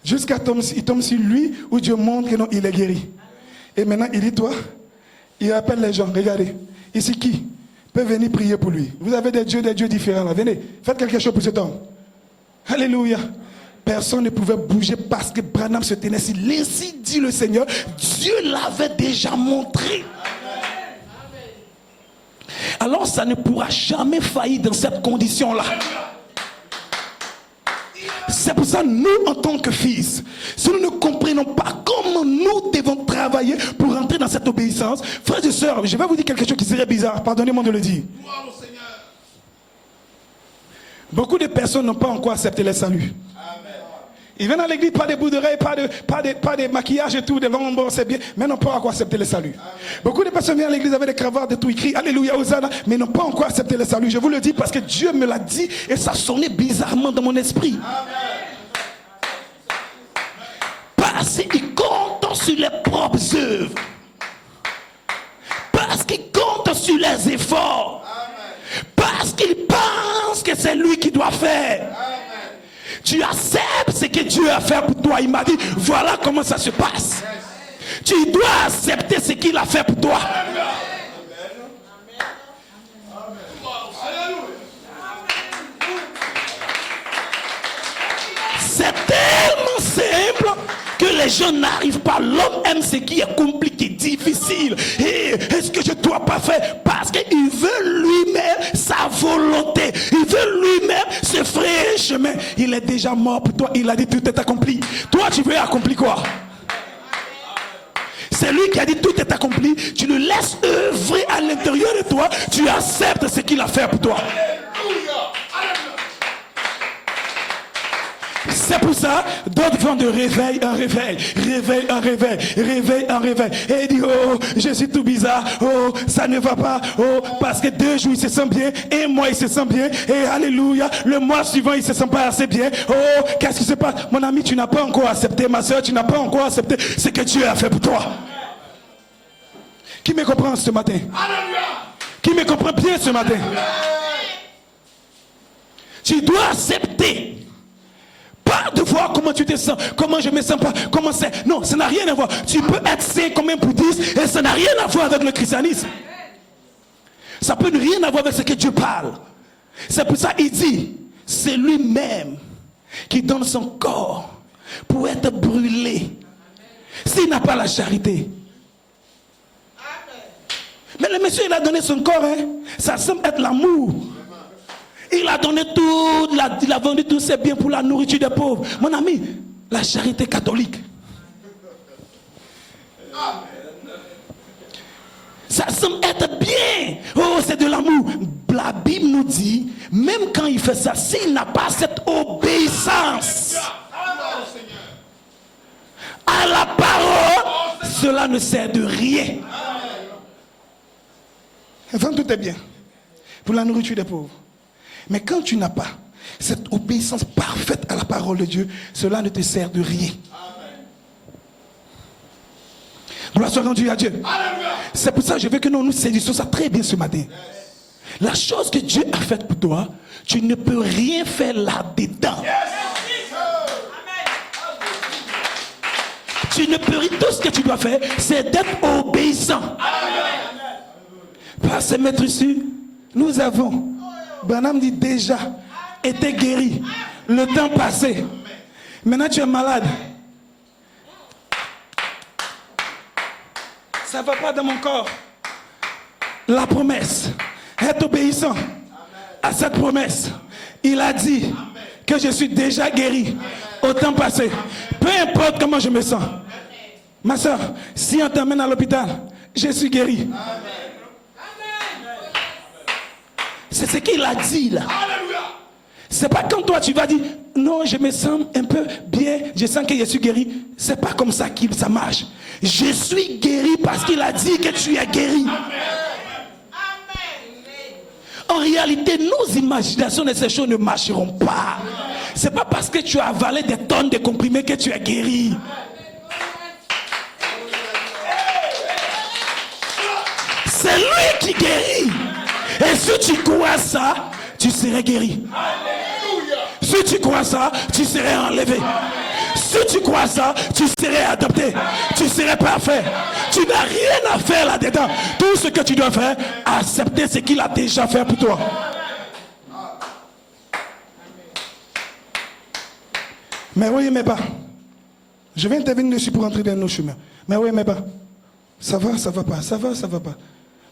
Speaker 1: Jusqu'à il tombe sur lui, où Dieu montre que non, il est guéri. Et maintenant, il dit, toi, il appelle les gens, regardez, ici qui peut venir prier pour lui? Vous avez des dieux différents là, venez, faites quelque chose pour cet homme. Alléluia. Personne ne pouvait bouger parce que Branham se tenait ici. Ainsi dit le Seigneur, Dieu l'avait déjà montré. Alors ça ne pourra jamais faillir dans cette condition-là. C'est pour ça, nous, en tant que fils, si nous ne comprenons pas comment nous devons travailler pour entrer dans cette obéissance, frères et sœurs, je vais vous dire quelque chose qui serait bizarre, pardonnez-moi de le dire. Beaucoup de personnes n'ont pas encore accepté le salut. Ils viennent à l'église, pas de bouts d'oreilles, pas de maquillage et tout, de l'ombre, c'est bien, mais n'ont pas encore accepté le salut. Beaucoup de personnes viennent à l'église avec des cravates et tout, ils crient Alléluia, Hosanna, mais n'ont pas encore accepté le salut. Je vous le dis parce que Dieu me l'a dit et ça sonnait bizarrement dans mon esprit. Parce qu'ils comptent sur les propres œuvres. Parce qu'ils comptent sur les efforts. Parce qu'ils pensent que c'est lui qui doit faire. Tu acceptes ce que Dieu a fait pour toi. Il m'a dit, voilà comment ça se passe. Tu dois accepter ce qu'il a fait pour toi. C'est tellement simple que les gens n'arrivent pas. L'homme aime ce qui est compliqué, difficile. Et est-ce que je ne dois pas faire? Parce qu'il veut lui-même sa volonté. Il veut lui-même se frayer un chemin. Il est déjà mort pour toi. Il a dit tout est accompli. Toi, tu veux accomplir quoi? C'est lui qui a dit tout est accompli. Tu le laisses œuvrer à l'intérieur de toi. Tu acceptes ce qu'il a fait pour toi. C'est pour ça, d'autres vont de réveil en réveil, réveil en réveil, réveil en réveil. Et il dit, oh, je suis tout bizarre, oh, ça ne va pas, oh, parce que 2 jours il se sent bien, 1 mois il se sent bien, et alléluia, le mois suivant il se sent pas assez bien, oh, qu'est-ce qui se passe? Mon ami, tu n'as pas encore accepté, ma soeur, tu n'as pas encore accepté ce que Dieu a fait pour toi. Qui me comprend ce matin? Alléluia. qui me comprend bien ce matin? Tu dois accepter. Pas de voir comment tu te sens, comment je me sens pas, comment c'est. Non, ça n'a rien à voir. Tu peux être saint comme un bouddhiste et ça n'a rien à voir avec le christianisme. Ça peut rien à voir avec ce que Dieu parle. C'est pour ça qu'il dit, c'est lui-même qui donne son corps pour être brûlé. S'il n'a pas la charité. Mais le monsieur, il a donné son corps, hein. Ça semble être l'amour. Il a donné tout, il a vendu tous ses biens pour la nourriture des pauvres. Mon ami, la charité catholique. Ça semble être bien. Oh, c'est de l'amour. La Bible nous dit, même quand il fait ça, s'il n'a pas cette obéissance à la parole, cela ne sert de rien. Enfin, tout est bien pour la nourriture des pauvres. Mais quand tu n'as pas cette obéissance parfaite à la parole de Dieu, cela ne te sert de rien. Gloire soit rendue à Dieu. C'est pour ça que je veux que nous saisissions ça très bien ce matin. La chose que Dieu a faite pour toi, tu ne peux rien faire là-dedans. Tu ne peux rien. Tout ce que tu dois faire, c'est d'être obéissant. Par ces maîtres ici, nous avons, Branham dit déjà, été guéri. Le temps passé. Maintenant tu es malade. Ça ne va pas dans mon corps. La promesse. Être obéissant à cette promesse. Il a dit que je suis déjà guéri au temps passé. Peu importe comment je me sens. Ma soeur, si on t'emmène à l'hôpital, je suis guéri. C'est ce qu'il a dit là. C'est pas quand toi tu vas dire non, je me sens un peu bien, je sens que je suis guéri. C'est pas comme ça que ça marche. Je suis guéri parce qu'il a dit que tu es guéri. En réalité, nos imaginations de ces choses ne marcheront pas. C'est pas parce que tu as avalé des tonnes de comprimés que tu es guéri. C'est lui qui guérit. Et si tu crois ça, tu serais guéri. Si tu crois ça, tu serais enlevé. Si tu crois ça, tu serais adopté. Tu serais parfait. Tu n'as rien à faire là-dedans. Tout ce que tu dois faire, accepter ce qu'il a déjà fait pour toi. Mais oui, mais pas. Je vais intervenir dessus pour entrer dans nos chemins. Mais oui, mais pas. Ça va pas. Ça va pas.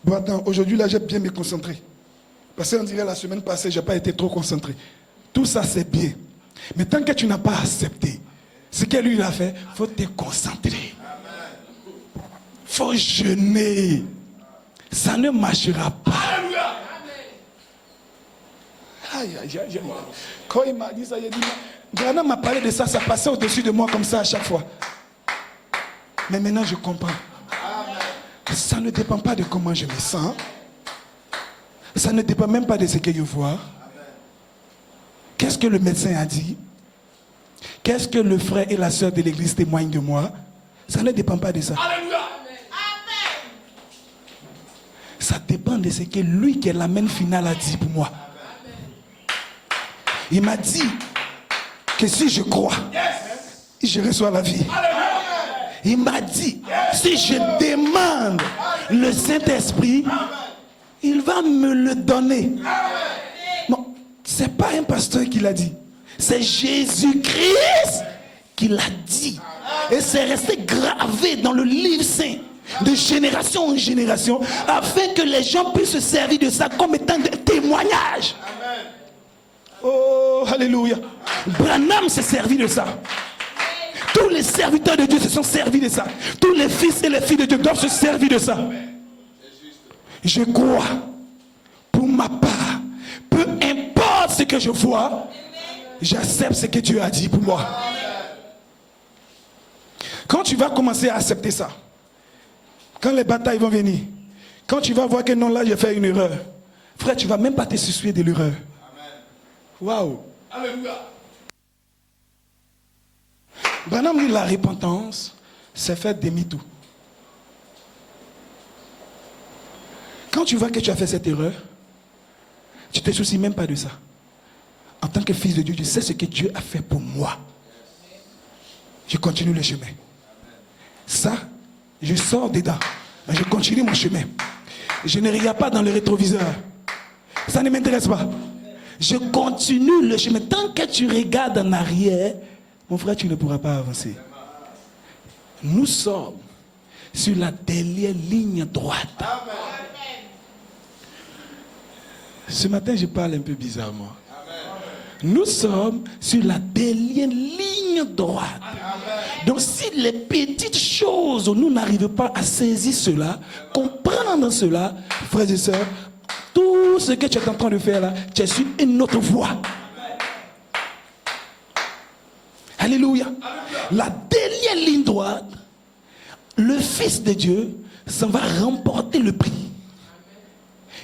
Speaker 1: Bon, attends, aujourd'hui, là, j'ai bien me concentrer. Parce qu'on dirait la semaine passée, je n'ai pas été trop concentré. Tout ça, c'est bien. Mais tant que tu n'as pas accepté ce que lui a fait, il faut te concentrer. Il faut jeûner. Ça ne marchera pas. Aïe. Quand il m'a dit ça, il a dit, Diana m'a parlé de ça, ça passait au-dessus de moi comme ça à chaque fois. Mais maintenant, je comprends. Ça ne dépend pas de comment je me sens. Ça ne dépend même pas de ce que je vois. Qu'est-ce que le médecin a dit? Qu'est-ce que le frère et la sœur de l'église témoignent de moi? Ça ne dépend pas de ça. Alléluia. Ça dépend de ce que lui, qui est l'amène finale, a dit pour moi. Il m'a dit que si je crois, je reçois la vie. Il m'a dit, si je demande le Saint-Esprit, il va me le donner. Non, ce n'est pas un pasteur qui l'a dit. C'est Jésus-Christ qui l'a dit. Et c'est resté gravé dans le livre saint de génération en génération afin que les gens puissent se servir de ça comme étant des témoignages. Oh, alléluia. Branham s'est servi de ça. Tous les serviteurs de Dieu se sont servis de ça. Tous les fils et les filles de Dieu doivent se servir de ça. Je crois, pour ma part, peu importe ce que je vois, j'accepte ce que Dieu a dit pour moi. Quand tu vas commencer à accepter ça, quand les batailles vont venir, quand tu vas voir que non, là, j'ai fait une erreur, frère, tu ne vas même pas te soucier de l'erreur. Waouh! Alléluia! Branham dit la repentance, c'est faire demi-tour. Quand tu vois que tu as fait cette erreur, tu ne te soucies même pas de ça. En tant que fils de Dieu, tu sais ce que Dieu a fait pour moi. Je continue le chemin. Ça, je sors dedans. Je continue mon chemin. Je ne regarde pas dans le rétroviseur. Ça ne m'intéresse pas. Je continue le chemin. Tant que tu regardes en arrière, mon frère, tu ne pourras pas avancer. Nous sommes sur la dernière ligne droite. Amen. Ce matin, je parle un peu bizarrement. Amen. Nous sommes sur la dernière ligne droite. Amen. Donc, si les petites choses, nous n'arrivons pas à saisir cela, comprendre cela, frères et sœurs, tout ce que tu es en train de faire là, tu es sur une autre voie. Amen. Alléluia. Amen. La dernière ligne droite, le Fils de Dieu s'en va remporter le prix.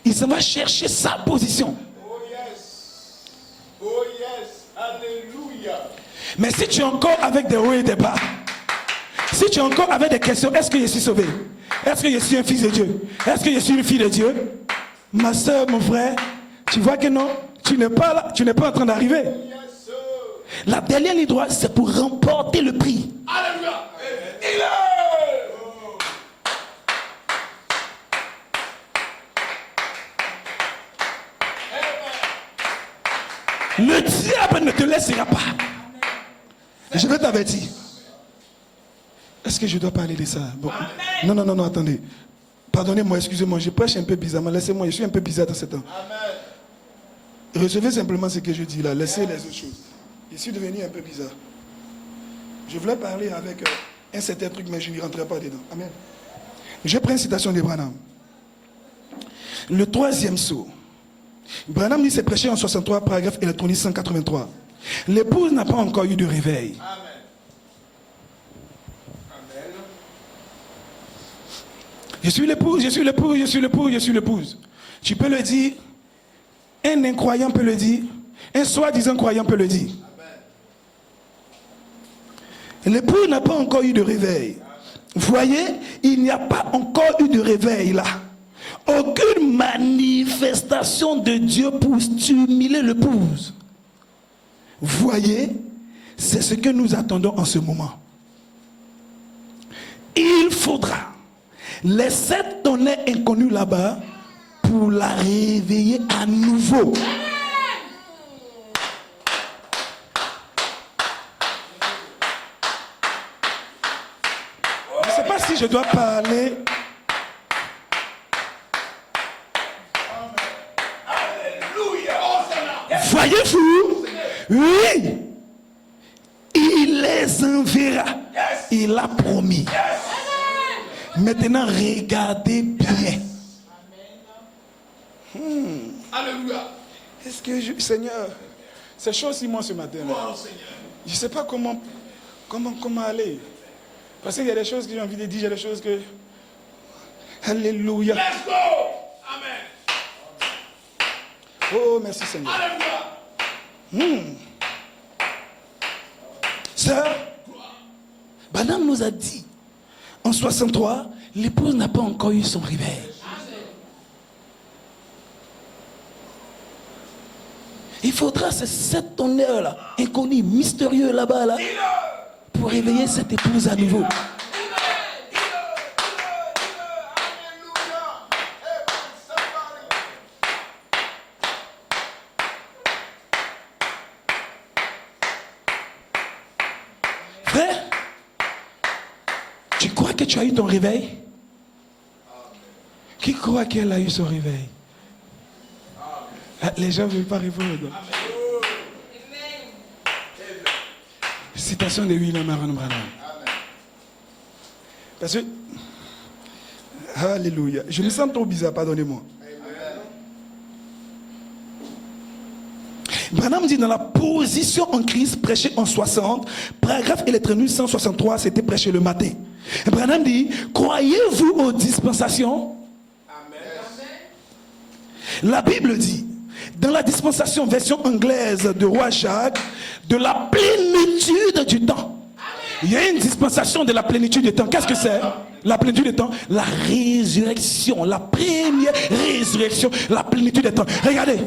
Speaker 1: Il s'en va chercher sa position.
Speaker 2: Oh yes. Oh yes. Alléluia.
Speaker 1: Mais si tu es encore avec des hauts et des bas, si tu es encore avec des questions, est-ce que je suis sauvé? Est-ce que je suis un fils de Dieu? Est-ce que je suis une fille de Dieu? Ma soeur, mon frère, tu vois que non, tu n'es pas là, tu n'es pas en train d'arriver.
Speaker 2: Yes,
Speaker 1: la dernière ligne droite, c'est pour remporter le prix.
Speaker 2: Alléluia.
Speaker 1: Le diable ne te laissera pas. Je vais t'avertir. Est-ce que je dois parler de ça? Bon. Non, attendez. Pardonnez-moi, excusez-moi, je prêche un peu bizarrement. Laissez-moi, je suis un peu bizarre dans ce temps. Recevez simplement ce que je dis là. Laissez les autres choses. Je suis devenu un peu bizarre. Je voulais parler avec un certain truc, mais je n'y rentrerai pas dedans. Amen. Je prends une citation de Branham. Le troisième saut. Branham dit, c'est prêché en 63, paragraphe électronique 183. L'épouse n'a pas encore eu de réveil.
Speaker 2: Amen. Amen.
Speaker 1: Je suis l'épouse. Tu peux le dire. Un incroyant peut le dire. Un soi-disant croyant peut le dire. L'époux n'a pas encore eu de réveil. Vous voyez, il n'y a pas encore eu de réveil là. Aucune manifestation de Dieu pour stimuler l'épouse. Vous voyez, c'est ce que nous attendons en ce moment. Il faudra les 7 tonnerres inconnus là-bas pour la réveiller à nouveau. Je ne sais pas si je dois parler. Voyez-vous? Oui. Il les enverra. Il a promis. Maintenant, regardez bien.
Speaker 2: Alléluia.
Speaker 1: Est-ce que Seigneur, c'est chaud aussi moi ce matin là. Je ne sais pas comment aller. Parce qu'il y a des choses que j'ai envie de dire, il y a des choses que... Alléluia.
Speaker 2: Let's go. Amen.
Speaker 1: Oh, merci Seigneur.
Speaker 2: Alléluia.
Speaker 1: Sœur, Branham nous a dit, en 63, l'épouse n'a pas encore eu son réveil. Il faudra ces 7 tonnerres là, inconnus, mystérieux là-bas là, pour réveiller cette épouse à nouveau. Frère, tu crois que tu as eu ton réveil? Qui croit qu'elle a eu son réveil? Les gens ne veulent pas répondre. Citation de William Aaron Branham. Parce que, alléluia, je me sens trop bizarre, pardonnez-moi. Branham dit dans la position en Christ prêchée en 60, paragraphe électronique 163, c'était prêché le matin. Et Branham dit, croyez-vous aux dispensations? La Bible dit, dans la dispensation version anglaise de Roi Jacques, de la plénitude du temps. Il y a une dispensation de la plénitude du temps. Qu'est-ce que c'est? La plénitude des temps, la résurrection, la première résurrection, la plénitude des temps. Regardez.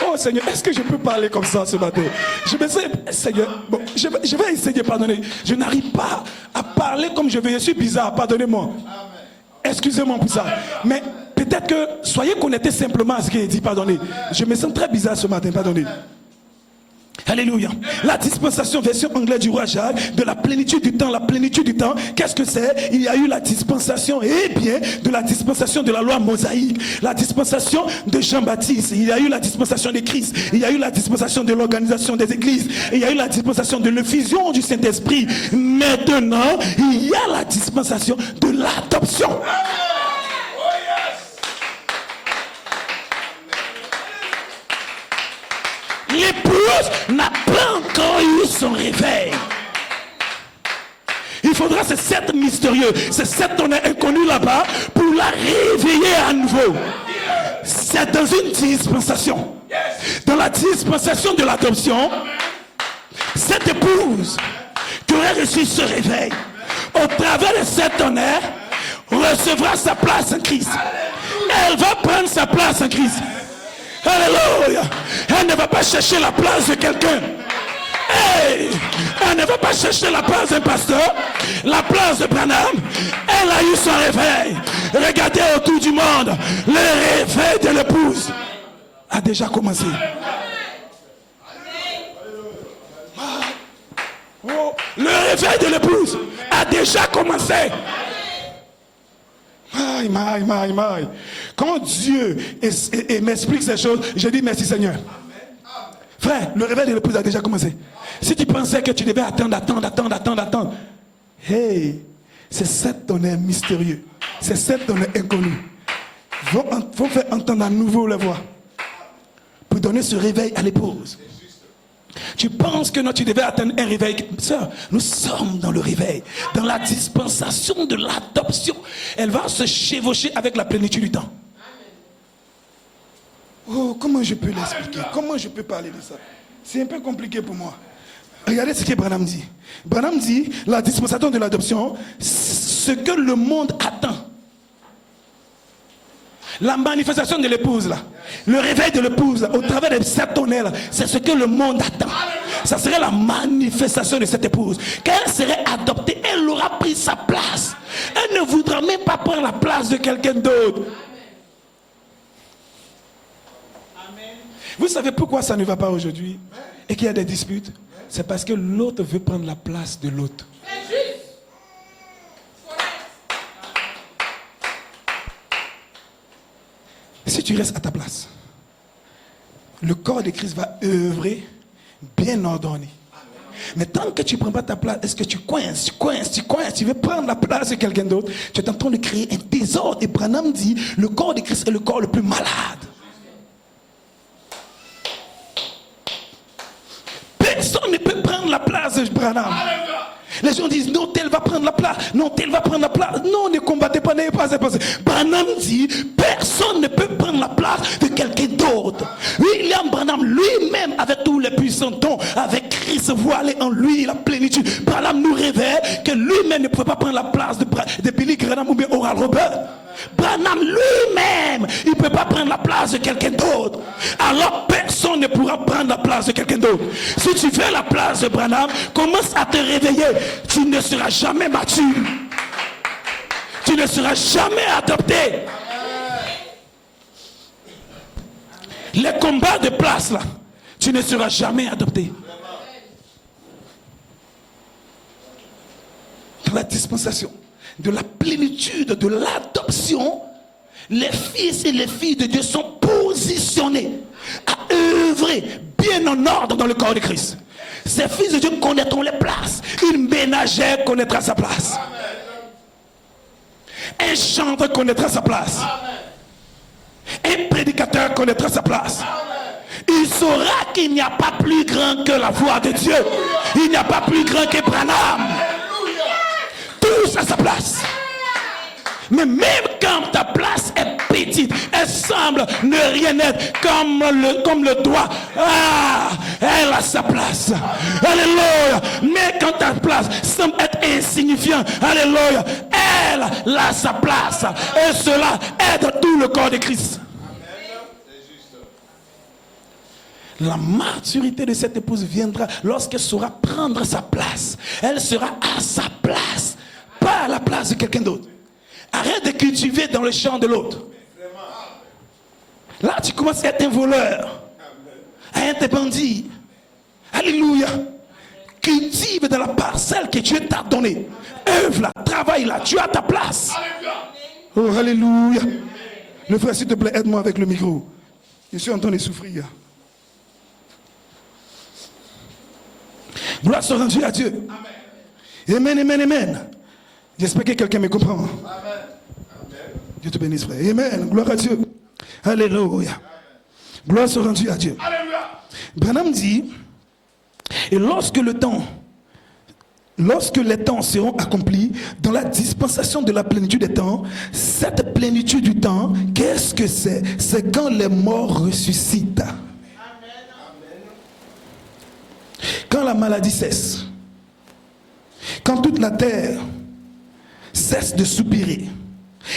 Speaker 1: Oh Seigneur, est-ce que je peux parler comme ça ce matin? Je me sais, Seigneur, bon, je vais essayer, pardonnez. Je n'arrive pas à parler comme je veux. Je suis bizarre, pardonnez-moi. Excusez-moi pour ça. Mais peut-être que soyez connectés simplement à ce qu'il dit, pardonnez. Je me sens très bizarre ce matin, pardonnez. Alléluia. La dispensation, version anglaise du roi Jacques, de la plénitude du temps. La plénitude du temps, qu'est-ce que c'est? Il y a eu la dispensation, et bien, de la dispensation de la loi mosaïque, la dispensation de Jean-Baptiste, il y a eu la dispensation de Christ, il y a eu la dispensation de l'organisation des églises, il y a eu la dispensation de l'effusion du Saint-Esprit. Maintenant, il y a la dispensation de l'adoption. L'épouse n'a pas encore eu son réveil. Il faudra ces 7 mystérieux, ces 7 tonnerres inconnus là-bas pour la réveiller à nouveau. C'est dans une dispensation. Dans la dispensation de l'adoption, cette épouse qui aurait reçu ce réveil, au travers de 7 tonnerres, recevra sa place en Christ. Elle va prendre sa place en Christ. Alléluia. Elle ne va pas chercher la place de quelqu'un. Hey, elle ne va pas chercher la place d'un pasteur, la place de Branham. Elle a eu son réveil. Regardez autour du monde. Le réveil de l'épouse a déjà commencé. Oh, le réveil de l'épouse a déjà commencé. Maï. Quand Dieu m'explique ces choses, je dis merci Seigneur. Frère, le réveil de l'épouse a déjà commencé. Si tu pensais que tu devais attendre. Hey, c'est 7 tonnerres mystérieux. C'est 7 tonnerres inconnus. Faut faire entendre à nouveau la voix. Pour donner ce réveil à l'épouse. Tu penses que non, tu devais attendre un réveil. Sœur, nous sommes dans le réveil, dans la dispensation de l'adoption. Elle va se chevaucher avec la plénitude du temps. Oh, comment je peux l'expliquer? Comment je peux parler de ça? C'est un peu compliqué pour moi. Regardez ce que Branham dit. Branham dit, la dispensation de l'adoption, ce que le monde attend. La manifestation de l'épouse là, le réveil de l'épouse au travers de cette tonnerre là, c'est ce que le monde attend. Ça serait la manifestation de cette épouse. Quand elle serait adoptée, elle aura pris sa place. Elle ne voudra même pas prendre la place de quelqu'un d'autre. Vous savez pourquoi ça ne va pas aujourd'hui et qu'il y a des disputes? C'est parce que l'autre veut prendre la place de l'autre. Si tu restes à ta place, le corps de Christ va œuvrer bien ordonné. Mais tant que tu ne prends pas ta place, est-ce que tu coinces, tu veux prendre la place de quelqu'un d'autre, tu es en train de créer un désordre. Et Branham dit, le corps de Christ est le corps le plus malade. Personne ne peut prendre la place de Branham. Les gens disent, non, tel va prendre la place. Non, tel va prendre la place. Non, ne combattez pas, n'ayez pas à passer. Branham dit, personne ne peut prendre la place de quelqu'un d'autre. William Branham lui-même, avec tous les puissants dons, avec Christ voilé en lui, la plénitude. Branham nous révèle que lui-même ne pouvait pas prendre la place de Billy Graham ou bien Oral Roberts. Branham lui-même, il ne peut pas prendre la place de quelqu'un d'autre. Alors personne ne pourra prendre la place de quelqu'un d'autre. Si tu fais la place de Branham, commence à te réveiller. Tu ne seras jamais mature. Tu ne seras jamais adopté. Les combats de place là, tu ne seras jamais adopté. Dans la dispensation de la plénitude de l'adoption, les fils et les filles de Dieu sont positionnés à œuvrer bien en ordre dans le corps de Christ. Ces fils de Dieu connaîtront les places. Une ménagère connaîtra sa place. Un chanteur connaîtra sa place. Un prédicateur connaîtra sa place. Il saura qu'il n'y a pas plus grand que la voix de Dieu. Il n'y a pas plus grand que Branham. Tous à sa place. Mais même quand ta place est petite, elle semble ne rien être comme le doigt. Ah, elle a sa place. Alléluia. Mais quand ta place semble être insignifiante, alléluia, elle a sa place. Et cela aide tout le corps de Christ. La maturité de cette épouse viendra lorsqu'elle saura prendre sa place. Elle sera à sa place, pas à la place de quelqu'un d'autre. Arrête de cultiver dans le champ de l'autre. Là, tu commences à être un voleur, à être un bandit. Alléluia. Cultive dans la parcelle que Dieu t'a donnée. Œuvre là, travaille là, tu as ta place. Oh, alléluia. Le frère, s'il te plaît, aide-moi avec le micro. Je suis en train de souffrir. Gloire soit rendue à Dieu. Amen, amen, amen. J'espère que quelqu'un me comprend. Amen. Dieu te bénisse, frère. Amen. Gloire à Dieu. Alléluia. Gloire soit rendue à Dieu. Alléluia. Branham dit, et lorsque les temps seront accomplis, dans la dispensation de la plénitude des temps, cette plénitude du temps, qu'est-ce que c'est? C'est quand les morts ressuscitent. Quand la maladie cesse, quand toute la terre cesse de soupirer,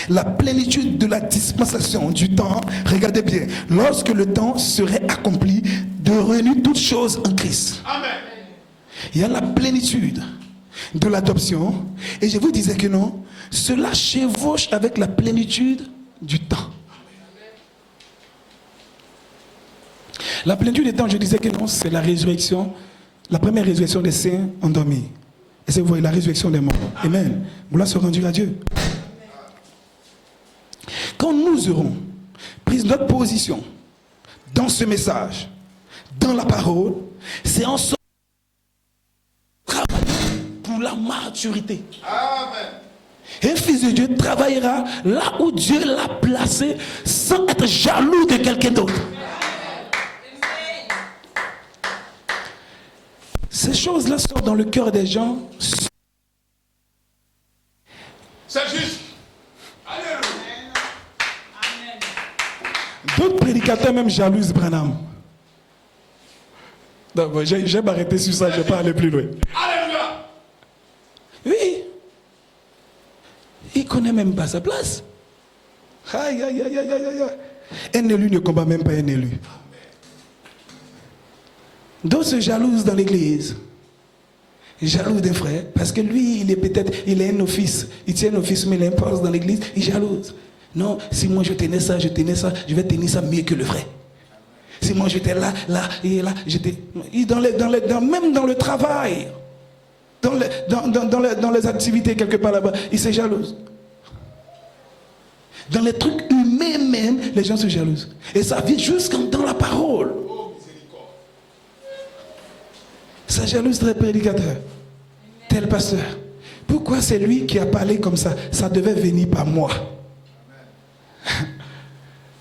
Speaker 1: la plénitude de la dispensation du temps, regardez bien, lorsque le temps serait accompli, de réunir toutes choses en Christ. Amen. Il y a la plénitude de l'adoption, et je vous disais que non, cela chevauche avec la plénitude du temps. La plénitude du temps, je disais que non, c'est la résurrection. La première résurrection des saints endormis. Et c'est vous voyez la résurrection des morts. Amen. Gloire soit rendue à Dieu. Quand nous aurons pris notre position dans ce message, dans la parole, c'est en sorte de travailler pour la maturité. Amen. Un fils de Dieu travaillera là où Dieu l'a placé sans être jaloux de quelqu'un d'autre. Ces choses-là sortent dans le cœur des gens.
Speaker 2: C'est juste. Alléluia.
Speaker 1: D'autres prédicateurs même jalousent Branham. J'ai m'arrêté sur ça, je ne vais pas aller plus loin.
Speaker 2: Alléluia.
Speaker 1: Oui. Il ne connaît même pas sa place. Aïe, aïe, aïe, aïe, aïe, aïe. Un élu ne combat même pas un élu. D'autres se jalousent dans l'église. Jaloux des frères. Parce que lui, il est un office. Il tient un office, mais il impose dans l'église. Il jalouse. Non, si moi je tenais ça, je vais tenir ça mieux que le frère. Si moi j'étais là, et là, j'étais. Même dans le travail, dans les activités quelque part là-bas, il se jalouse. Dans les trucs humains même, les gens se jalousent. Et ça vient jusqu'en dans la parole. Ça jalouse tel prédicateur, tel pasteur. Pourquoi c'est lui qui a parlé comme ça? Ça devait venir par moi.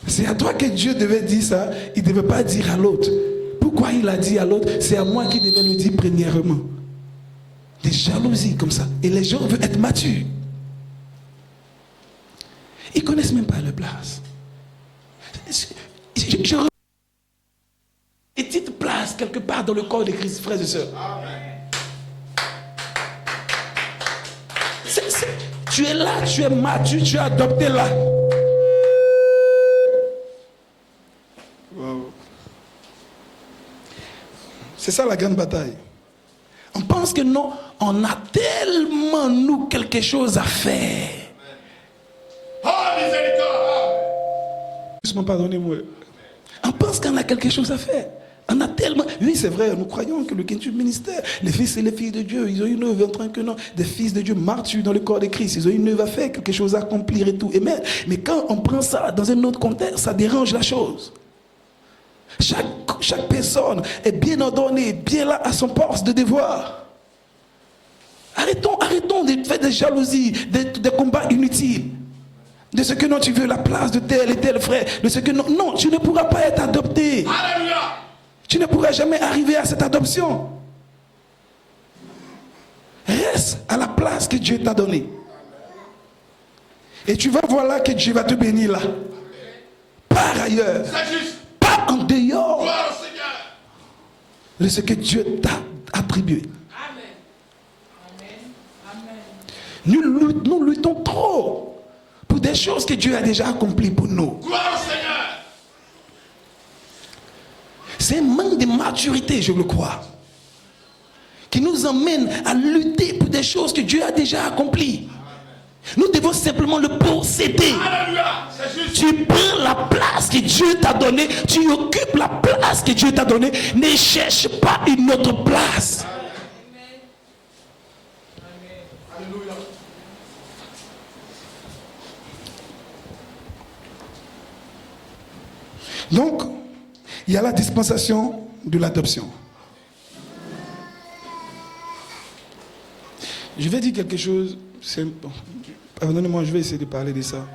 Speaker 1: C'est à toi que Dieu devait dire ça. Il ne devait pas dire à l'autre. Pourquoi il a dit à l'autre? C'est à moi qui devait le dire premièrement. Des jalousies comme ça. Et les gens veulent être matures. Ils ne connaissent même pas leur place. Petite place quelque part dans le corps de Christ, frères et sœurs. Tu es là, tu es mature, tu es adopté là. Wow. C'est ça la grande bataille. On pense que non, on a tellement nous quelque chose à faire.
Speaker 2: Oh, miséricorde.
Speaker 1: Juste pardonnez-moi. On pense qu'on a quelque chose à faire. On a tellement... Oui, c'est vrai, nous croyons que le quintuple ministère, les fils et les filles de Dieu, ils ont une œuvre en train que non, des fils de Dieu martyrs dans le corps de Christ, ils ont une œuvre à faire, quelque chose à accomplir et tout. Amen. Mais quand on prend ça dans un autre contexte, ça dérange la chose. Chaque personne est bien ordonnée, bien là à son poste de devoir. Arrêtons de faire des jalousies, des combats inutiles. De ce que non, tu veux la place de tel et tel frère. De ce que non, non, tu ne pourras pas être adopté.
Speaker 2: Alléluia.
Speaker 1: Tu ne pourras jamais arriver à cette adoption. Reste à la place que Dieu t'a donnée. Et tu vas voir là que Dieu va te bénir là. Par ailleurs.
Speaker 2: C'est juste.
Speaker 1: Pas en dehors.
Speaker 2: Gloire au Seigneur.
Speaker 1: De ce que Dieu t'a attribué.
Speaker 3: Amen. Amen. Amen.
Speaker 1: Nous luttons trop pour des choses que Dieu a déjà accomplies pour nous.
Speaker 2: Gloire au Seigneur.
Speaker 1: C'est un manque de maturité, je le crois, qui nous emmène à lutter pour des choses que Dieu a déjà accomplies. Nous devons simplement le posséder.
Speaker 2: Alléluia. C'est juste.
Speaker 1: Tu prends la place que Dieu t'a donnée, tu occupes la place que Dieu t'a donnée. Ne cherche pas une autre place.
Speaker 2: Alléluia.
Speaker 1: Donc, il y a la dispensation de l'adoption. Je vais dire quelque chose. Bon, pardonnez-moi, je vais essayer de parler de ça.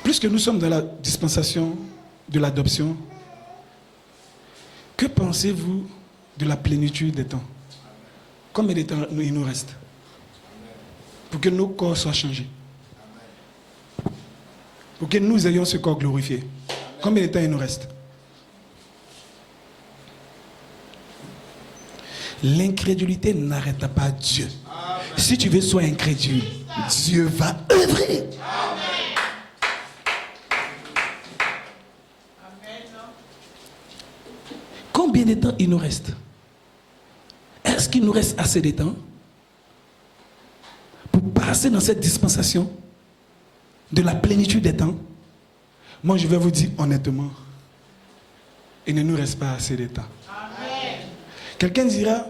Speaker 1: Puisque nous sommes dans la dispensation de l'adoption, que pensez-vous de la plénitude des temps? Combien de temps il nous reste pour que nos corps soient changés? Pour que nous ayons ce corps glorifié? Combien de temps il nous reste? L'incrédulité n'arrête pas Dieu. Amen. Si tu veux sois incrédule, Dieu va œuvrer. Amen. Combien de temps il nous reste? Est-ce qu'il nous reste assez de temps pour passer dans cette dispensation de la plénitude des temps? Moi, je vais vous dire honnêtement, il ne nous reste pas assez de temps. Amen. Quelqu'un dira,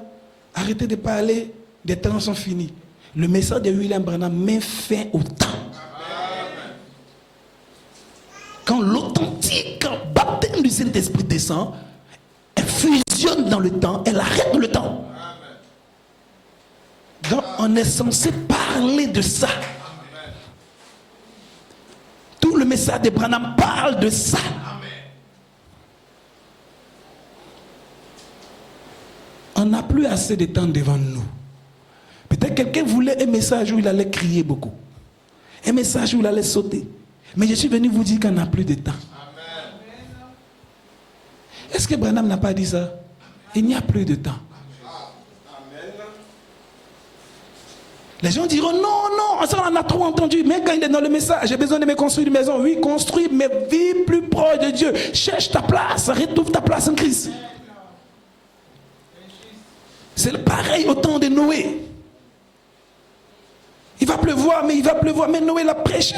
Speaker 1: arrêtez de parler, des temps sont finis. Le message de William Branham met fin au temps. Amen. Quand l'authentique baptême du Saint-Esprit descend, elle fusionne dans le temps, elle arrête le temps. Amen. Donc on est censé parler de ça. Amen. Tout le message de Branham parle de ça. On n'a plus assez de temps devant nous. Peut-être quelqu'un voulait un message où il allait crier beaucoup. Un message où il allait sauter. Mais je suis venu vous dire qu'on n'a plus de temps. Amen. Est-ce que Branham n'a pas dit ça? Il n'y a plus de temps. Amen. Les gens diront non, ça on a trop entendu. Mais quand il est dans le message, j'ai besoin de me construire une maison. Oui, construis, mais vis plus proche de Dieu. Cherche ta place, retrouve ta place en Christ. C'est pareil au temps de Noé. Il va pleuvoir, mais Noé l'a prêché.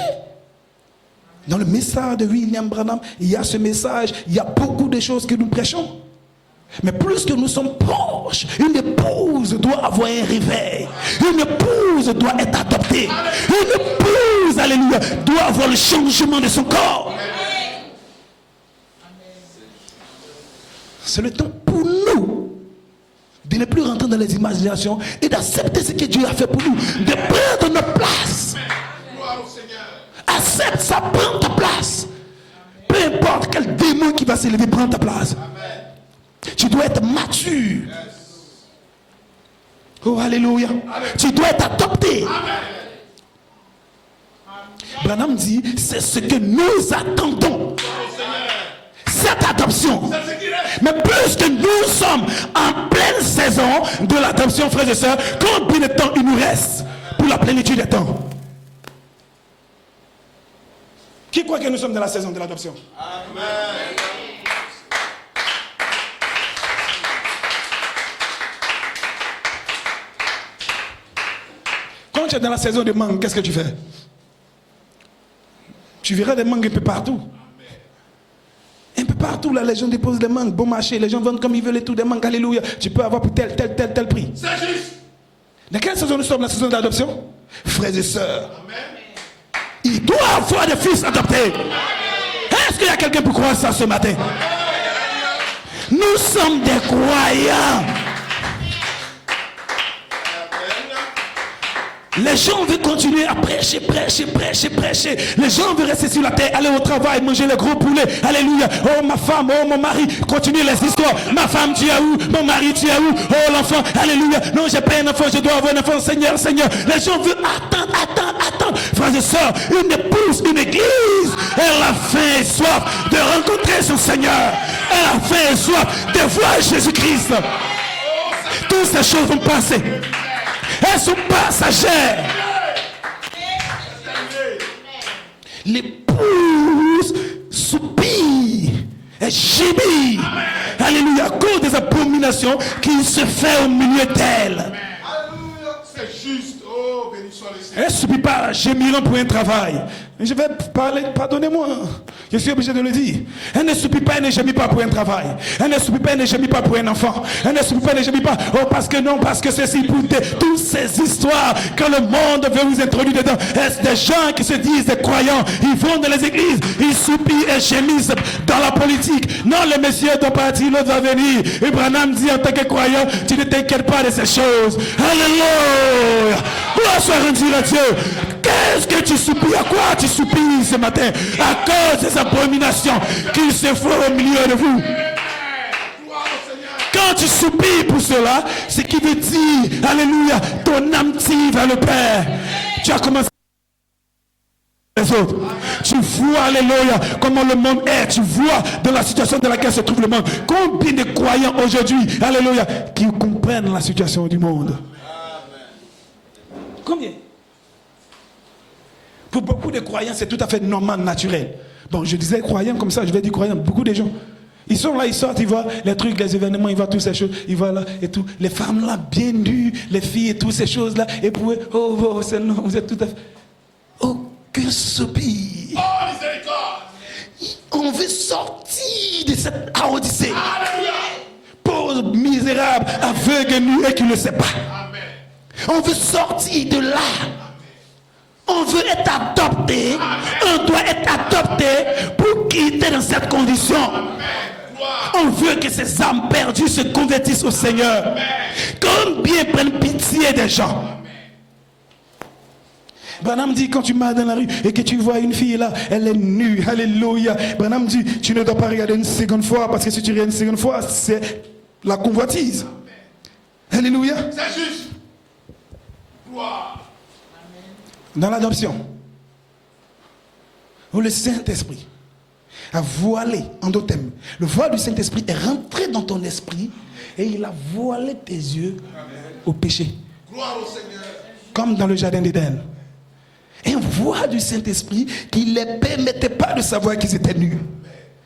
Speaker 1: Dans le message de William Branham, il y a ce message, il y a beaucoup de choses que nous prêchons. Mais plus que nous sommes proches, une épouse doit avoir un réveil. Une épouse doit être adoptée. Une épouse, alléluia, doit avoir le changement de son corps. C'est le temps pour nous de ne plus rentrer dans les imaginations et d'accepter ce que Dieu a fait pour nous, de prendre notre place. Accepte ça, prends ta place. Peu importe quel démon qui va s'élever, prends ta place. Tu dois être mature. Oh, alléluia. Tu dois être adopté. Branham dit, c'est ce que nous attendons. Cette adoption. Mais plus que nous sommes en pleine saison de l'adoption, frères et sœurs, combien de temps il nous reste pour la plénitude des temps? Qui croit que nous sommes dans la saison de l'adoption? Amen. Quand tu es dans la saison de mangue, qu'est-ce que tu fais? Tu verras des mangues un peu partout. Un peu partout, là, les gens déposent des mangues, bon marché, les gens vendent comme ils veulent et tout, des mangues, alléluia. Tu peux avoir pour tel prix.
Speaker 2: C'est juste.
Speaker 1: Dans quelle saison nous sommes? La saison d'adoption? Frères et sœurs, il doit avoir des fils adoptés. Est-ce qu'il y a quelqu'un pour croire ça ce matin? Nous sommes des croyants. Les gens veulent continuer à prêcher. Les gens veulent rester sur la terre, aller au travail, manger les gros poulets. Alléluia. Oh ma femme, oh mon mari, continue les histoires. Ma femme, tu es où? Mon mari, tu es où? Oh l'enfant, alléluia. Non, j'ai pas un enfant, je dois avoir un enfant. Seigneur. Les gens veulent attendre. Frères et sœurs, une épouse, une église, elle a faim et soif de rencontrer son Seigneur. Elle a faim et soif de voir Jésus-Christ. Toutes ces choses vont passer. Elles sont passagères. L'épouse soupire et gémit. Alléluia. À cause des abominations qui se fait au milieu d'elle.
Speaker 2: Alléluia. C'est juste. Oh, béni soit le Seigneur.
Speaker 1: Elle ne soupire pas, gémiront pour un travail. Je vais parler, pardonnez-moi. Je suis obligé de le dire. Elle ne soupire pas, elle ne gémit pas pour un travail. Elle ne soupire pas, elle ne gémit pas pour un enfant. Elle ne soupire pas, elle ne gémit pas. Oh, parce que non, parce que ceci, pour toutes ces histoires que le monde veut vous introduire dedans. Est-ce des gens qui se disent des croyants, ils vont dans les églises, ils soupirent et gémissent dans la politique. Non, le messieurs doit partir, l'autre va venir. Et Branham dit en tant que croyant, tu ne t'inquiètes pas de ces choses. Alléluia. Gloire soit rendue à Dieu. Qu'est-ce que tu soupires? À quoi tu soupires ce matin? À cause des abominations qui se font au milieu de vous. Quand tu soupires pour cela, c'est qui veut dire, alléluia, ton âme tire vers le Père. Tu as commencé les autres. Tu vois, alléluia, comment le monde est. Tu vois dans la situation dans laquelle se trouve le monde. Combien de croyants aujourd'hui, alléluia, qui comprennent la situation du monde? Combien? Pour beaucoup de croyants, c'est tout à fait normal, naturel. Bon, je disais croyants comme ça, je vais dire croyants. Beaucoup de gens, ils sont là, ils sortent, ils voient les trucs, les événements, ils voient toutes ces choses, ils voient là et tout. Les femmes là, bien nues, les filles et toutes ces choses-là. Et pour eux, oh, c'est non, vous êtes tout à fait... Aucun soupir.
Speaker 2: Oh, miséricorde.
Speaker 1: On veut sortir de cette odyssée.
Speaker 2: Alléluia.
Speaker 1: Pauvre, misérable, aveugle, nu et qui ne sait pas.
Speaker 2: Amen.
Speaker 1: On veut sortir de là. On veut être adopté. On doit être adopté pour quitter dans cette condition. On veut que ces âmes perdues se convertissent au Seigneur. Combien prennent pitié des gens? Branham dit, quand tu marches dans la rue et que tu vois une fille là, elle est nue, alléluia. Branham dit, tu ne dois pas regarder une seconde fois, parce que si tu regardes une seconde fois, c'est la convoitise. Alléluia.
Speaker 2: C'est juste. Gloire.
Speaker 1: Dans l'adoption, où le Saint-Esprit a voilé, en d'autres termes, le voile du Saint-Esprit est rentré dans ton esprit et il a voilé tes yeux au péché.
Speaker 2: Gloire au Seigneur.
Speaker 1: Comme dans le jardin d'Éden. Un voile du Saint-Esprit qui ne les permettait pas de savoir qu'ils étaient nus.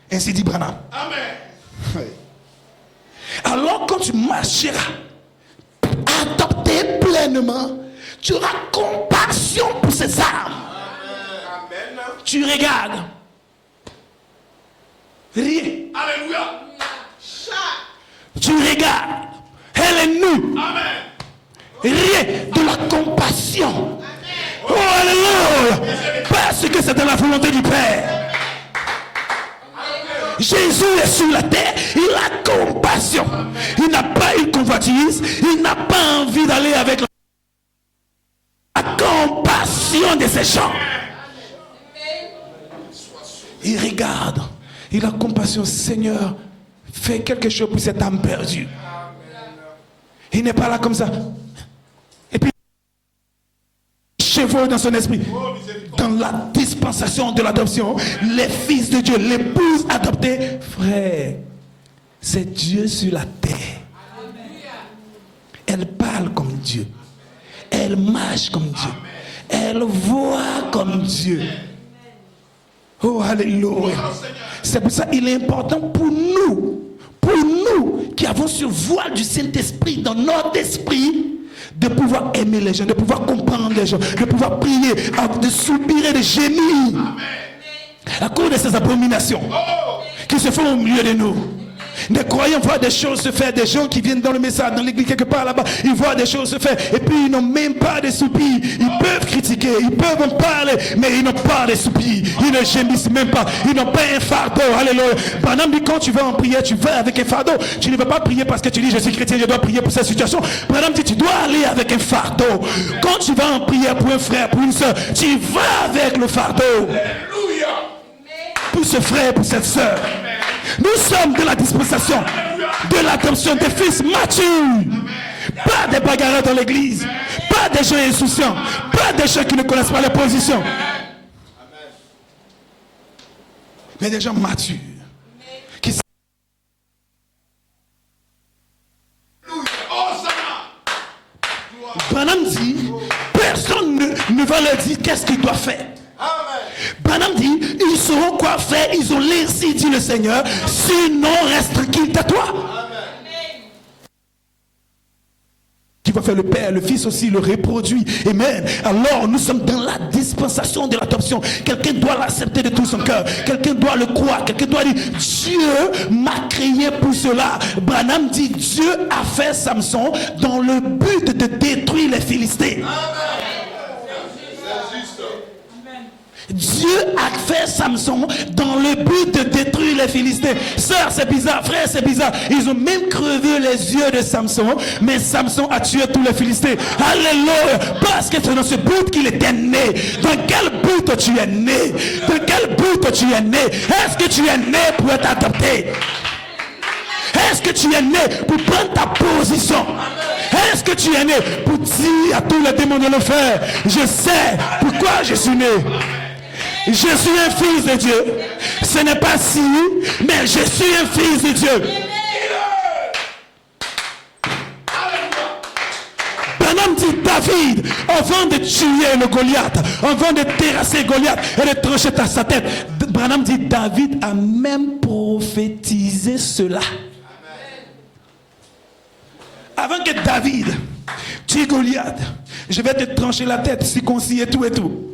Speaker 1: Ainsi dit Branham.
Speaker 2: Amen.
Speaker 1: Oui. Alors quand tu marcheras, adopté pleinement, tu auras compassion pour ces âmes.
Speaker 2: Amen.
Speaker 1: Tu regardes. Rien.
Speaker 2: Alléluia.
Speaker 1: Tu regardes. Elle est nue.
Speaker 2: Amen.
Speaker 1: Rien de la compassion. Oh, alléluia. Parce que c'est dans la volonté du Père. Jésus est sur la terre, il a compassion. Il n'a pas une convoitise, il n'a pas envie d'aller avec la compassion de ces gens. Il regarde, il a compassion. Seigneur, fais quelque chose pour cette âme perdue. Il n'est pas là comme ça. Et puis, chevaux dans son esprit. Dans la dispensation de l'adoption, les fils de Dieu, l'épouse adoptée, frère, c'est Dieu sur la terre. Elle parle comme Dieu. Elle marche comme Dieu. Elle voit comme Dieu. Oh, alléluia. C'est pour ça qu'il est important pour nous qui avons ce voile du Saint-Esprit dans notre esprit, de pouvoir aimer les gens, de pouvoir comprendre les gens, de pouvoir prier, de soupirer, de gémir à cause de ces abominations qui se font au milieu de nous. Des croyants voient des choses se faire, des gens qui viennent dans le message, dans l'église quelque part là-bas, ils voient des choses se faire et puis ils n'ont même pas de soupirs. Ils peuvent critiquer, ils peuvent en parler, mais ils n'ont pas de soupirs. Ils ne gémissent même pas, ils n'ont pas un fardeau. Alléluia. Pendant que quand tu vas en prière, tu vas avec un fardeau. Tu ne vas pas prier parce que tu dis je suis chrétien, je dois prier pour cette situation. Pendant que tu dois aller avec un fardeau. Quand tu vas en prière pour un frère, pour une soeur, tu vas avec le fardeau.
Speaker 2: Alléluia.
Speaker 1: Pour ce frère, pour cette soeur. Nous sommes de la dispensation de l'adoption des fils matures. Pas des bagarreurs dans l'église. Pas des gens insouciants. Pas des gens qui ne connaissent pas les positions. Mais des gens matures. Qui...
Speaker 2: Oh, ça
Speaker 1: Branham dit, personne ne va leur dire qu'est-ce qu'ils doivent faire. Branham dit, ils sauront quoi faire, ils ont l'ainsi, dit le Seigneur, sinon reste tranquille à toi. Qui va faire le Père, le Fils aussi le reproduit. Amen. Alors nous sommes dans la dispensation de l'adoption. Quelqu'un doit l'accepter de tout son cœur. Quelqu'un doit le croire. Quelqu'un doit dire, Dieu m'a créé pour cela. Branham dit, Dieu a fait Samson dans le but de détruire les Philistins. Dieu a fait Samson dans le but de détruire les Philistins. Sœur, c'est bizarre. Frère, c'est bizarre. Ils ont même crevé les yeux de Samson, mais Samson a tué tous les Philistins. Alléluia. Parce que c'est dans ce but qu'il était né. Dans quel but tu es né? Dans quel but tu es né? Est-ce que tu es né pour être adopté? Est-ce que tu es né pour prendre ta position? Est-ce que tu es né pour dire à tous les démons de l'enfer, je sais pourquoi je suis né? Je suis un fils de Dieu. Ce n'est pas si, mais je suis un fils de Dieu. Branham dit, David, avant de tuer le Goliath, avant de terrasser Goliath et de trancher sa tête, Branham dit, David a même prophétisé cela. Avant que David tue Goliath, je vais te trancher la tête, circoncis et tout et tout.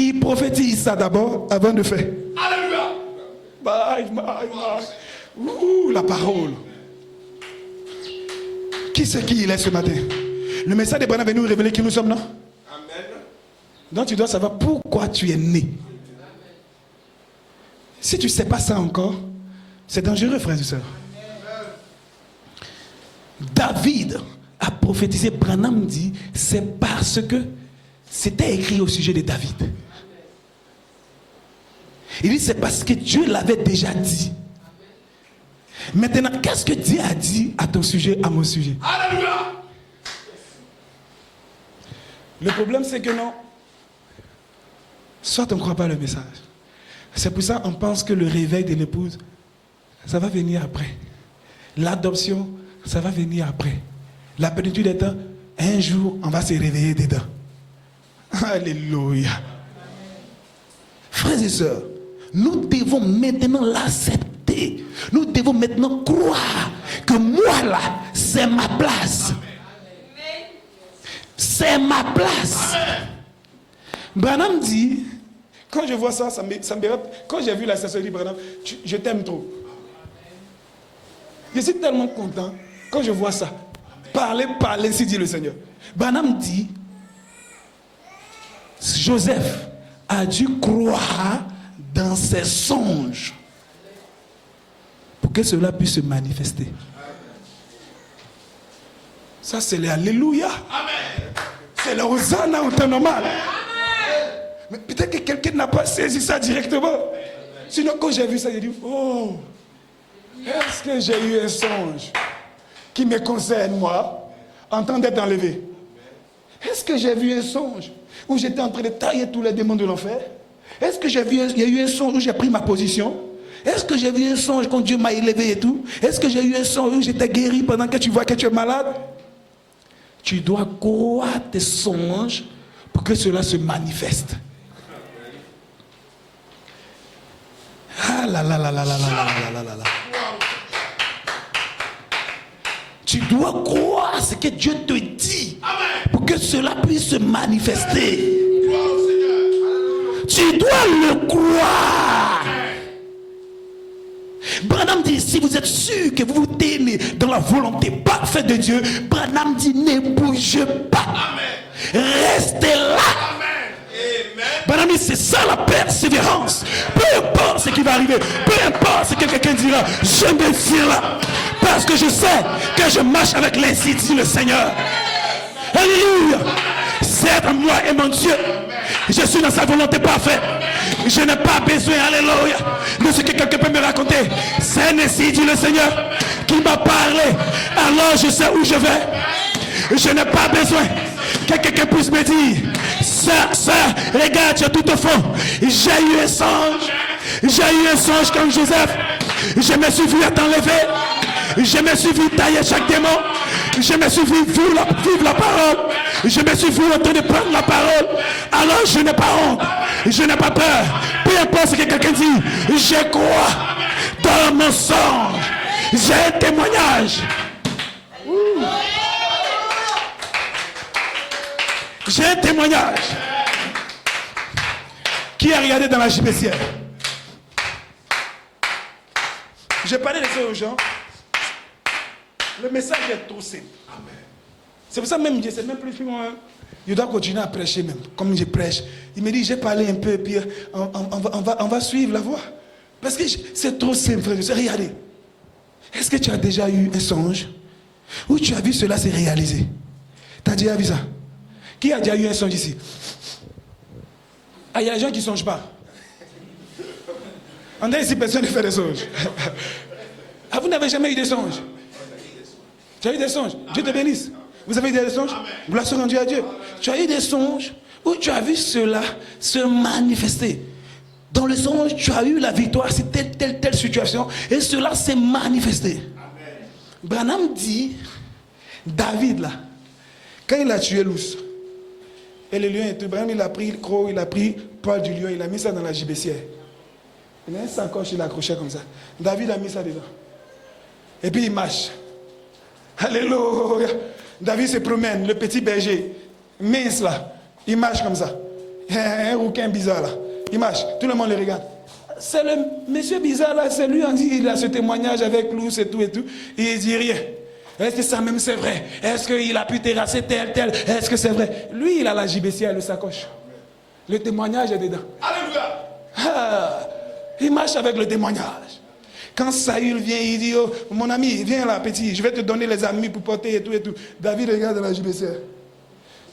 Speaker 1: Il prophétise ça d'abord avant de faire. Alléluia. La parole. Qui c'est qui il est ce matin? Le message de Branham est venu nous révéler qui nous sommes, non? Amen. Donc tu dois savoir pourquoi tu es né. Si tu ne sais pas ça encore, c'est dangereux, frères et sœurs. David a prophétisé. Branham dit, c'est parce que c'était écrit au sujet de David. Il dit, c'est parce que Dieu l'avait déjà dit. Maintenant, qu'est-ce que Dieu a dit à ton sujet, à mon sujet? Alléluia! Le problème, c'est que non. Soit on ne croit pas le message. C'est pour ça qu'on pense que le réveil de l'épouse, ça va venir après. L'adoption, ça va venir après. La plénitude des temps, un jour, on va se réveiller dedans. Alléluia. Frères et sœurs, nous devons maintenant l'accepter. Nous devons maintenant croire que moi là, c'est ma place. C'est ma place. Branham dit, quand je vois ça, ça me quand j'ai vu la station de Branham, je t'aime trop. Je suis tellement content quand je vois ça. Parler, ainsi dit le Seigneur. Branham dit, Joseph a dû croire dans ses songes pour que cela puisse se manifester. Ça, c'est l'Alléluia. C'est le Hosanna en temps normal. Mais peut-être que quelqu'un n'a pas saisi ça directement. Sinon, quand j'ai vu ça, j'ai dit, oh, est-ce que j'ai eu un songe qui me concerne, moi, en train d'être enlevé? Est-ce que j'ai vu un songe où j'étais en train de tailler tous les démons de l'enfer? Est-ce que il y a eu un songe où j'ai pris ma position? Est-ce que j'ai vu un songe quand Dieu m'a élevé et tout? Est-ce que j'ai eu un songe où j'étais guéri pendant que tu vois que tu es malade? Tu dois croire tes songes pour que cela se manifeste. Ah là là là là là là là là là là. Tu dois croire ce que Dieu te dit pour que cela puisse se manifester. Tu dois le croire. Branham dit, si vous êtes sûr que vous vous tenez dans la volonté parfaite de Dieu, Branham dit, ne bougez pas. Restez là. Branham dit, c'est ça la persévérance. Peu importe ce qui va arriver, peu importe ce que quelqu'un dira, je me tiens là. Parce que je sais que je marche avec l'ainsi dit le Seigneur. Alléluia. C'est à moi et mon Dieu. Je suis dans sa volonté parfaite. Je n'ai pas besoin, alléluia, de ce que quelqu'un peut me raconter. C'est ainsi dit le Seigneur qui m'a parlé. Alors je sais où je vais. Je n'ai pas besoin que quelqu'un puisse me dire, ça, regarde, tu es tout au fond. J'ai eu un songe. J'ai eu un songe comme Joseph. Je me suis vu à t'enlever. Je me suis vu tailler chaque démon. Je me suis vu vivre la parole. Je me suis vu en train de prendre la parole. Alors je n'ai pas honte. Je n'ai pas peur. Peu importe ce que quelqu'un dit. Je crois dans mon songe. J'ai un témoignage. J'ai un témoignage. Qui a regardé dans la JPCR? J'ai parlé de ça aux gens. Le message est trop simple. C'est pour ça même, je sais même plus moi. Je dois continuer à prêcher même, comme je prêche. Il me dit, j'ai parlé un peu, puis on va suivre la voie. Parce que c'est trop simple, frère. Regardez. Est-ce que tu as déjà eu un songe où tu as vu cela se réaliser? Tu as déjà vu ça? Qui a déjà eu un songe ici? Ah, il y a des gens qui ne songent pas. On a ici personne ne fait des songes. Ah, vous n'avez jamais eu des songes? Tu as eu des songes? Dieu te bénisse. Vous avez eu des songes? Gloire soit rendue à Dieu. Tu as eu des songes où tu as vu cela se manifester. Dans le songe, tu as eu la victoire sur telle situation et cela s'est manifesté. Branham dit, David là, quand il a tué l'ours, et le lion et tout, Branham il a pris le croc, il a pris poil du lion, il a mis ça dans la JBCR. Il a un sacoche, il a accroché comme ça. David a mis ça dedans. Et puis il marche. Alléluia. David se promène, le petit berger, mince là, il marche comme ça. Un rouquin bizarre là. Il marche, tout le monde le regarde. C'est le monsieur bizarre là, c'est lui, on dit, il a ce témoignage avec l'ours et tout. Et il dit rien. Est-ce que ça même c'est vrai? Est-ce qu'il a pu terrasser tel? Est-ce que c'est vrai? Lui, il a la JBCR, le sacoche. Le témoignage est dedans. Alléluia. Ah, il marche avec le témoignage. Quand Saül vient, il dit, oh, mon ami, viens là, petit, je vais te donner les amis pour porter et tout. David regarde la JBCR.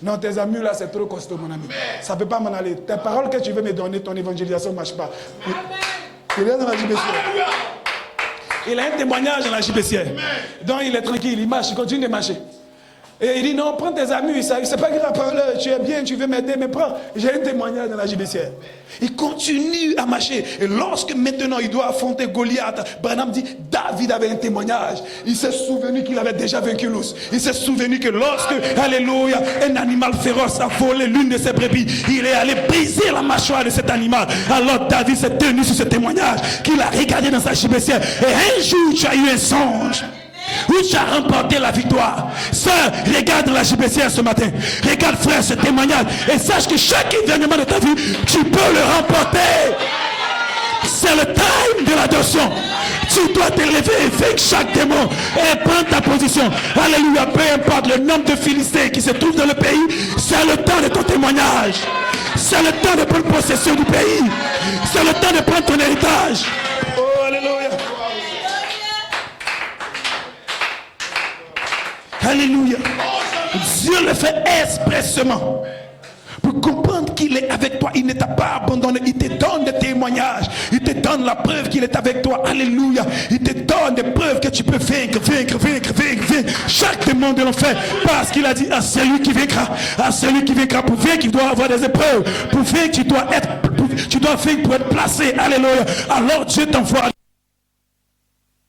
Speaker 1: Non, tes amis là, c'est trop costaud, mon ami. Ça ne peut pas m'en aller. Tes paroles que tu veux me donner, ton évangélisation ne marche pas. Il regarde dans la JBCR. Il a un témoignage dans la JPCR. Donc il est tranquille, il marche, il continue de marcher. Et il dit non, prends tes amis, c'est pas grave, tu es bien, tu veux m'aider, mais prends, j'ai un témoignage dans la JPCR. Il continue à marcher. Et lorsque maintenant il doit affronter Goliath, Branham dit, David avait un témoignage. Il s'est souvenu qu'il avait déjà vaincu l'ours. Il s'est souvenu que lorsque, alléluia, un animal féroce a volé l'une de ses brebis, il est allé briser la mâchoire de cet animal. Alors David s'est tenu sur ce témoignage qu'il a regardé dans sa JPCR. Et un jour tu as eu un songe où tu as remporté la victoire. Sœur, regarde la JPCR ce matin. Regarde frère ce témoignage. Et sache que chaque événement de ta vie, tu peux le remporter. C'est le time de l'adoption. Tu dois te lever et vaincre chaque démon et prendre ta position. Alléluia, peu importe le nombre de Philistins qui se trouvent dans le pays, c'est le temps de ton témoignage. C'est le temps de prendre possession du pays. C'est le temps de prendre ton héritage. Oh, alléluia. Alléluia. Dieu le fait expressément pour comprendre qu'il est avec toi. Il ne t'a pas abandonné. Il te donne des témoignages. Il te donne la preuve qu'il est avec toi. Alléluia. Il te donne des preuves que tu peux vaincre. Chaque démon de l'enfer. Parce qu'il a dit à celui qui vaincra. À celui qui vaincra. Pour vaincre, il doit avoir des épreuves. Pour vaincre, tu dois vaincre pour être placé. Alléluia. Alors Dieu t'envoie.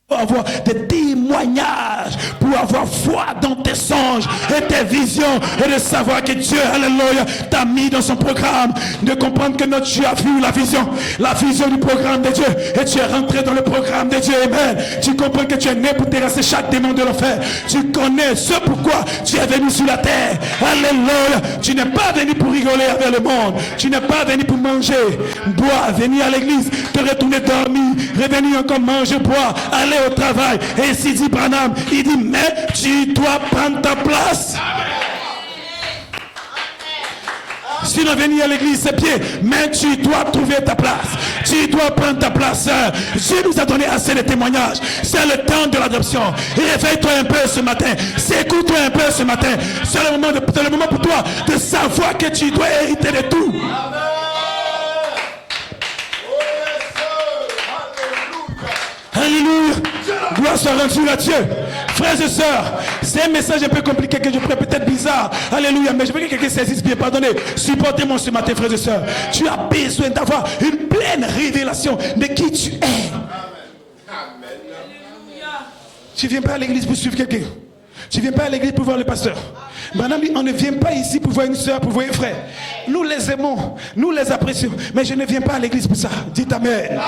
Speaker 1: Pour avoir des témoignages, pour avoir foi dans tes songes et tes visions et de savoir que Dieu, alléluia, t'a mis dans son programme, de comprendre que notre Dieu a vu la vision du programme de Dieu et tu es rentré dans le programme de Dieu, amen. Tu comprends que tu es né pour terrasser chaque démon de l'enfer. Tu connais ce pourquoi tu es venu sur la terre, alléluia. Tu n'es pas venu pour rigoler avec le monde, tu n'es pas venu pour manger, boire, venir à l'église, te retourner dormir, revenir encore manger, boire, aller au travail. Et ainsi dit Branham, il dit mais tu dois prendre ta place. Sinon venir à l'église c'est bien, mais tu dois trouver ta place. Tu dois prendre ta place. Dieu nous a donné assez de témoignages. C'est le temps de l'adoption. Réveille-toi un peu ce matin. Secoue-toi un peu ce matin. C'est le moment pour toi de savoir que tu dois hériter de tout. Alléluia. Gloire soit rendue à Dieu. Frères et sœurs, c'est un message un peu compliqué que je ferai peut-être bizarre. Alléluia. Mais je veux que quelqu'un saisisse bien. Pardonnez. Supportez-moi ce matin, frères et sœurs. Tu as besoin d'avoir une pleine révélation de qui tu es. Tu ne viens pas à l'église pour suivre quelqu'un. Tu ne viens pas à l'église pour voir le pasteur. Branham dit, on ne vient pas ici pour voir une soeur, pour voir un frère. Nous les aimons, nous les apprécions. Mais je ne viens pas à l'église pour ça. Dites Amen. Amen.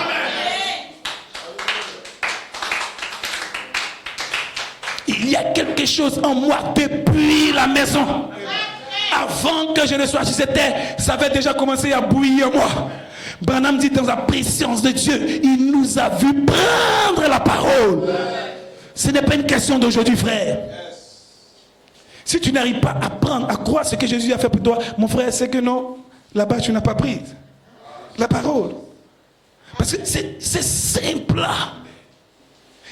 Speaker 1: Il y a quelque chose en moi depuis la maison. Avant que je ne sois sur cette terre, ça avait déjà commencé à bouillir en moi. Branham dit dans la présence de Dieu, il nous a vu prendre la parole. Ce n'est pas une question d'aujourd'hui, frère. Si tu n'arrives pas à prendre, à croire ce que Jésus a fait pour toi, mon frère, c'est que non, là-bas tu n'as pas pris la parole. Parce que c'est simple là.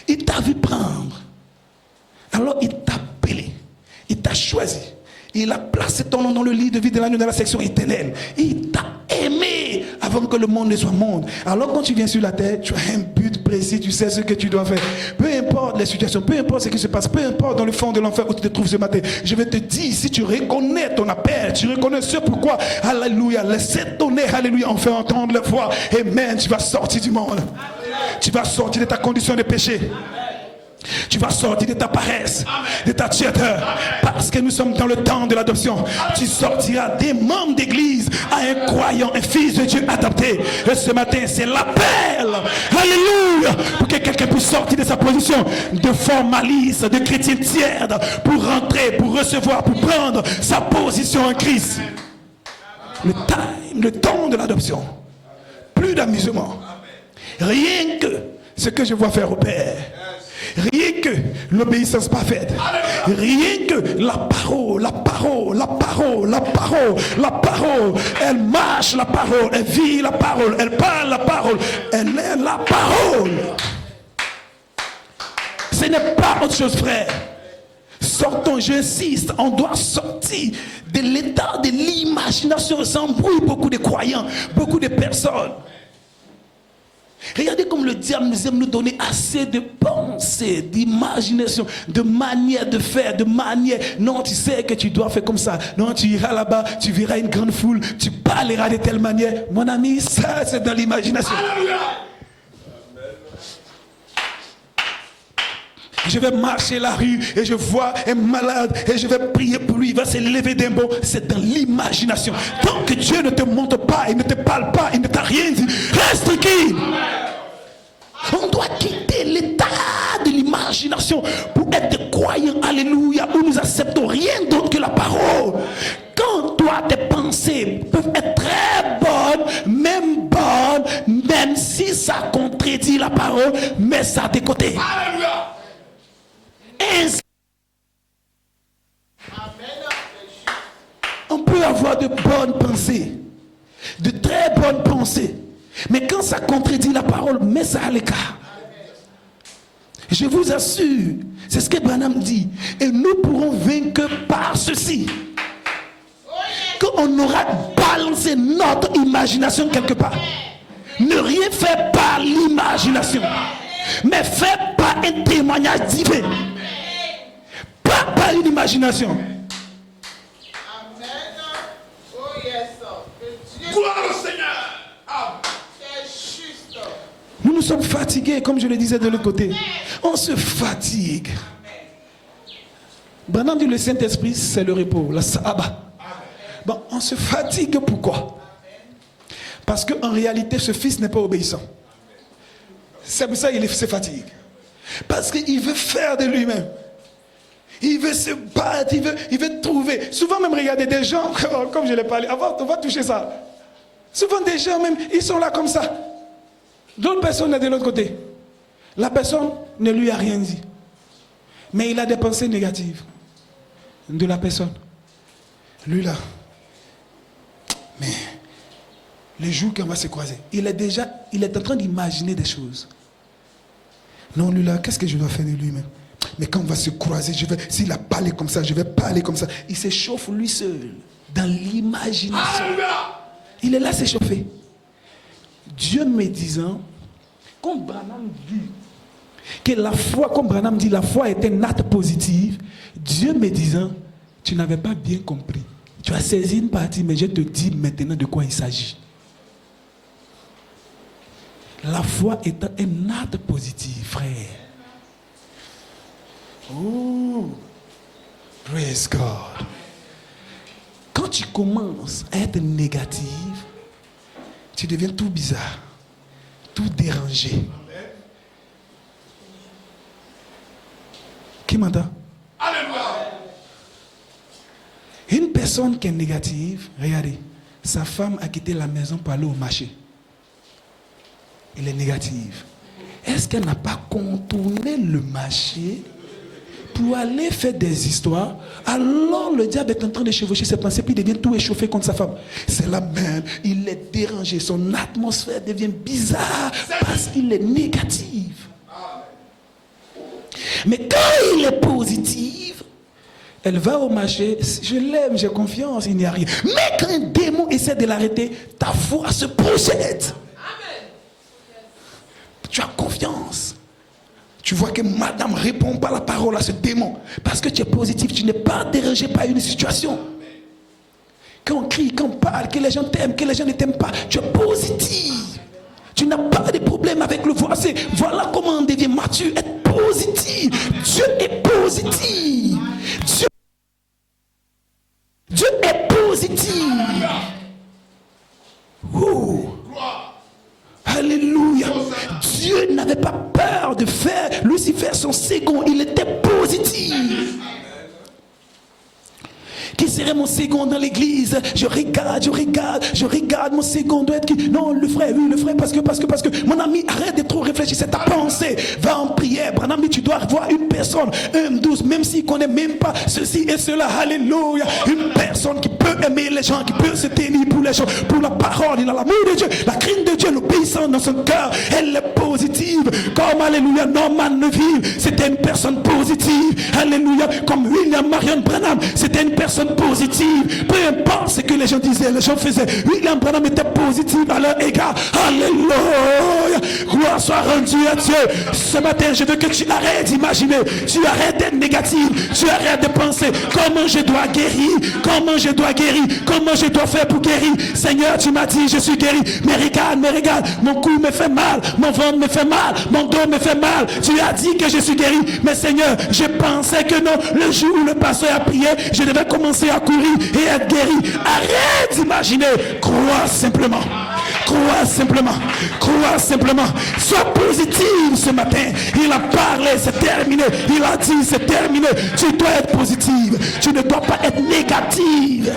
Speaker 1: Il t'a vu prendre. Alors il t'a appelé. Il t'a choisi. Il a placé ton nom dans le lit de vie de l'agneau dans la section éternelle. Il t'a aimé avant que le monde ne soit monde. Alors quand tu viens sur la terre, tu as un but précis, tu sais ce que tu dois faire. Peu importe les situations, peu importe ce qui se passe, peu importe dans le fond de l'enfer où tu te trouves ce matin. Je vais te dire, si tu reconnais ton appel, tu reconnais ce pourquoi, alléluia, laissez ton nez, alléluia, on fait entendre la voix. Amen, tu vas sortir du monde. Tu vas sortir de ta condition de péché. Tu vas sortir de ta paresse, de ta tiédeur, parce que nous sommes dans le temps de l'adoption. Tu sortiras des membres d'église à un croyant, un fils de Dieu adopté. Et ce matin, c'est l'appel, alléluia, pour que quelqu'un puisse sortir de sa position de formaliste, de chrétien tiède, pour rentrer, pour recevoir, pour prendre sa position en Christ. Le temps de l'adoption. Plus d'amusement. Rien que ce que je vois faire au Père. Rien que l'obéissance parfaite. Rien que la parole, la parole, la parole, la parole, la parole. Elle marche la parole, elle vit la parole, elle parle la parole, elle est la parole. Ce n'est pas autre chose, frère. Sortons, j'insiste, on doit sortir de l'état de l'imagination. Ça embrouille beaucoup de croyants, beaucoup de personnes. Regardez comme le diable nous aime nous donner assez de pensées, d'imagination, de manière de faire, de manière. Non, tu sais que tu dois faire comme ça. Non, tu iras là-bas, tu verras une grande foule, tu parleras de telle manière. Mon ami, ça c'est dans l'imagination. Je vais marcher la rue et je vois un malade et je vais prier pour lui, il va se lever d'un bond. C'est dans l'imagination. Tant que Dieu ne te montre pas, il ne te parle pas, il ne t'a rien dit, reste tranquille. On doit quitter l'état de l'imagination pour être des croyants, alléluia, où nous acceptons rien d'autre que la parole. Quand toi, tes pensées peuvent être très bonnes, même si ça contredit la parole, mets ça de côté. Alléluia. On peut avoir de bonnes pensées, de très bonnes pensées, mais quand ça contredit la parole, mets ça à l'écart. Je vous assure, c'est ce que Branham dit, et nous pourrons vaincre par ceci, qu'on aura balancé notre imagination quelque part. Ne rien faire par l'imagination, mais faire par un témoignage divin. Pas une imagination. Amen. Oh yes. Gloire au Seigneur. Nous sommes fatigués, comme je le disais de l'autre côté. On se fatigue. Branham dit le Saint-Esprit, c'est le repos, la sabbat. Bon, on se fatigue pourquoi? Parce qu'en réalité, ce fils n'est pas obéissant. C'est pour ça qu'il se fatigue. Parce qu'il veut faire de lui-même. Il veut se battre, il veut trouver. Souvent même, regardez des gens, comme je l'ai parlé, on va toucher ça. Souvent des gens même, ils sont là comme ça. D'autres personnes sont de l'autre côté. La personne ne lui a rien dit. Mais il a des pensées négatives de la personne. Lui là. Mais le jour qu'on va se croiser, il est en train d'imaginer des choses. Non, lui là, qu'est-ce que je dois faire de lui-même? Mais quand on va se croiser, s'il a parlé comme ça, je vais parler comme ça. Il s'échauffe lui seul, dans l'imagination. Il est là s'échauffer. Dieu me disant, comme Branham dit, que la foi, comme Branham dit, la foi est un acte positif. Dieu me disant, tu n'avais pas bien compris. Tu as saisi une partie, mais je te dis maintenant de quoi il s'agit. La foi est un acte positif, frère. Oh, praise God. Quand tu commences à être négative, tu deviens tout bizarre, tout dérangé. Qui m'entend?
Speaker 2: Alléluia.
Speaker 1: Une personne qui est négative, regardez, sa femme a quitté la maison pour aller au marché. Elle est négative. Est-ce qu'elle n'a pas contourné le marché pour aller faire des histoires? Alors le diable est en train de chevaucher ses pensées, puis il devient tout échauffé contre sa femme. C'est la même, il est dérangé, son atmosphère devient bizarre parce qu'il est négatif. Mais quand il est positif, elle va au marché, je l'aime, j'ai confiance, il n'y a rien. Mais quand un démon essaie de l'arrêter, ta foi se projette. Tu as confiance. Tu vois que madame répond par la parole à ce démon. Parce que tu es positif, tu n'es pas dérangé par une situation. Quand on crie, quand on parle, que les gens t'aiment, que les gens ne t'aiment pas, tu es positif. Tu n'as pas de problème avec le voisin. Voilà comment on devient mature, être positif. Dieu est positif. Dieu est positif. Oh. Alléluia. Dieu n'avait pas peur de faire Lucifer son second. Il était positif. Qui serait mon second dans l'église? Je regarde mon second doit être qui? Non, le frère, oui, le frère, parce que mon ami, arrête de trop réfléchir, c'est ta pensée. Va en prière. Branham dit, tu dois voir une personne, douce, même s'il ne connaît même pas ceci et cela. Alléluia. Une personne qui peut aimer les gens, qui peut se tenir pour les gens, pour la parole. Il a l'amour de Dieu, la crainte de Dieu, l'obéissance dans son cœur. Elle est positive. Comme, alléluia, Norman Neville, c'était une personne positive. Alléluia. Comme William Marion Branham, c'était une personne positive. Peu importe ce que les gens disaient, les gens faisaient. William Branham était positif à leur égard. Alléluia. Gloire soit rendue à Dieu. Ce matin, je veux que tu arrêtes d'imaginer. Tu arrêtes d'être négatif. Tu arrêtes de penser comment je dois guérir. Comment je dois guérir. Comment je dois faire pour guérir. Seigneur, tu m'as dit, je suis guéri. Mais regarde. Mon cou me fait mal. Mon ventre me fait mal. Mon dos me fait mal. Tu as dit que je suis guéri. Mais Seigneur, je pensais que non. Le jour où le pasteur a prié, je devais commencer à courir et être guéri. Arrête d'imaginer. Crois simplement. Sois positive ce matin. Il a parlé, c'est terminé. Il a dit, c'est terminé. Tu dois être positive. Tu ne dois pas être négative.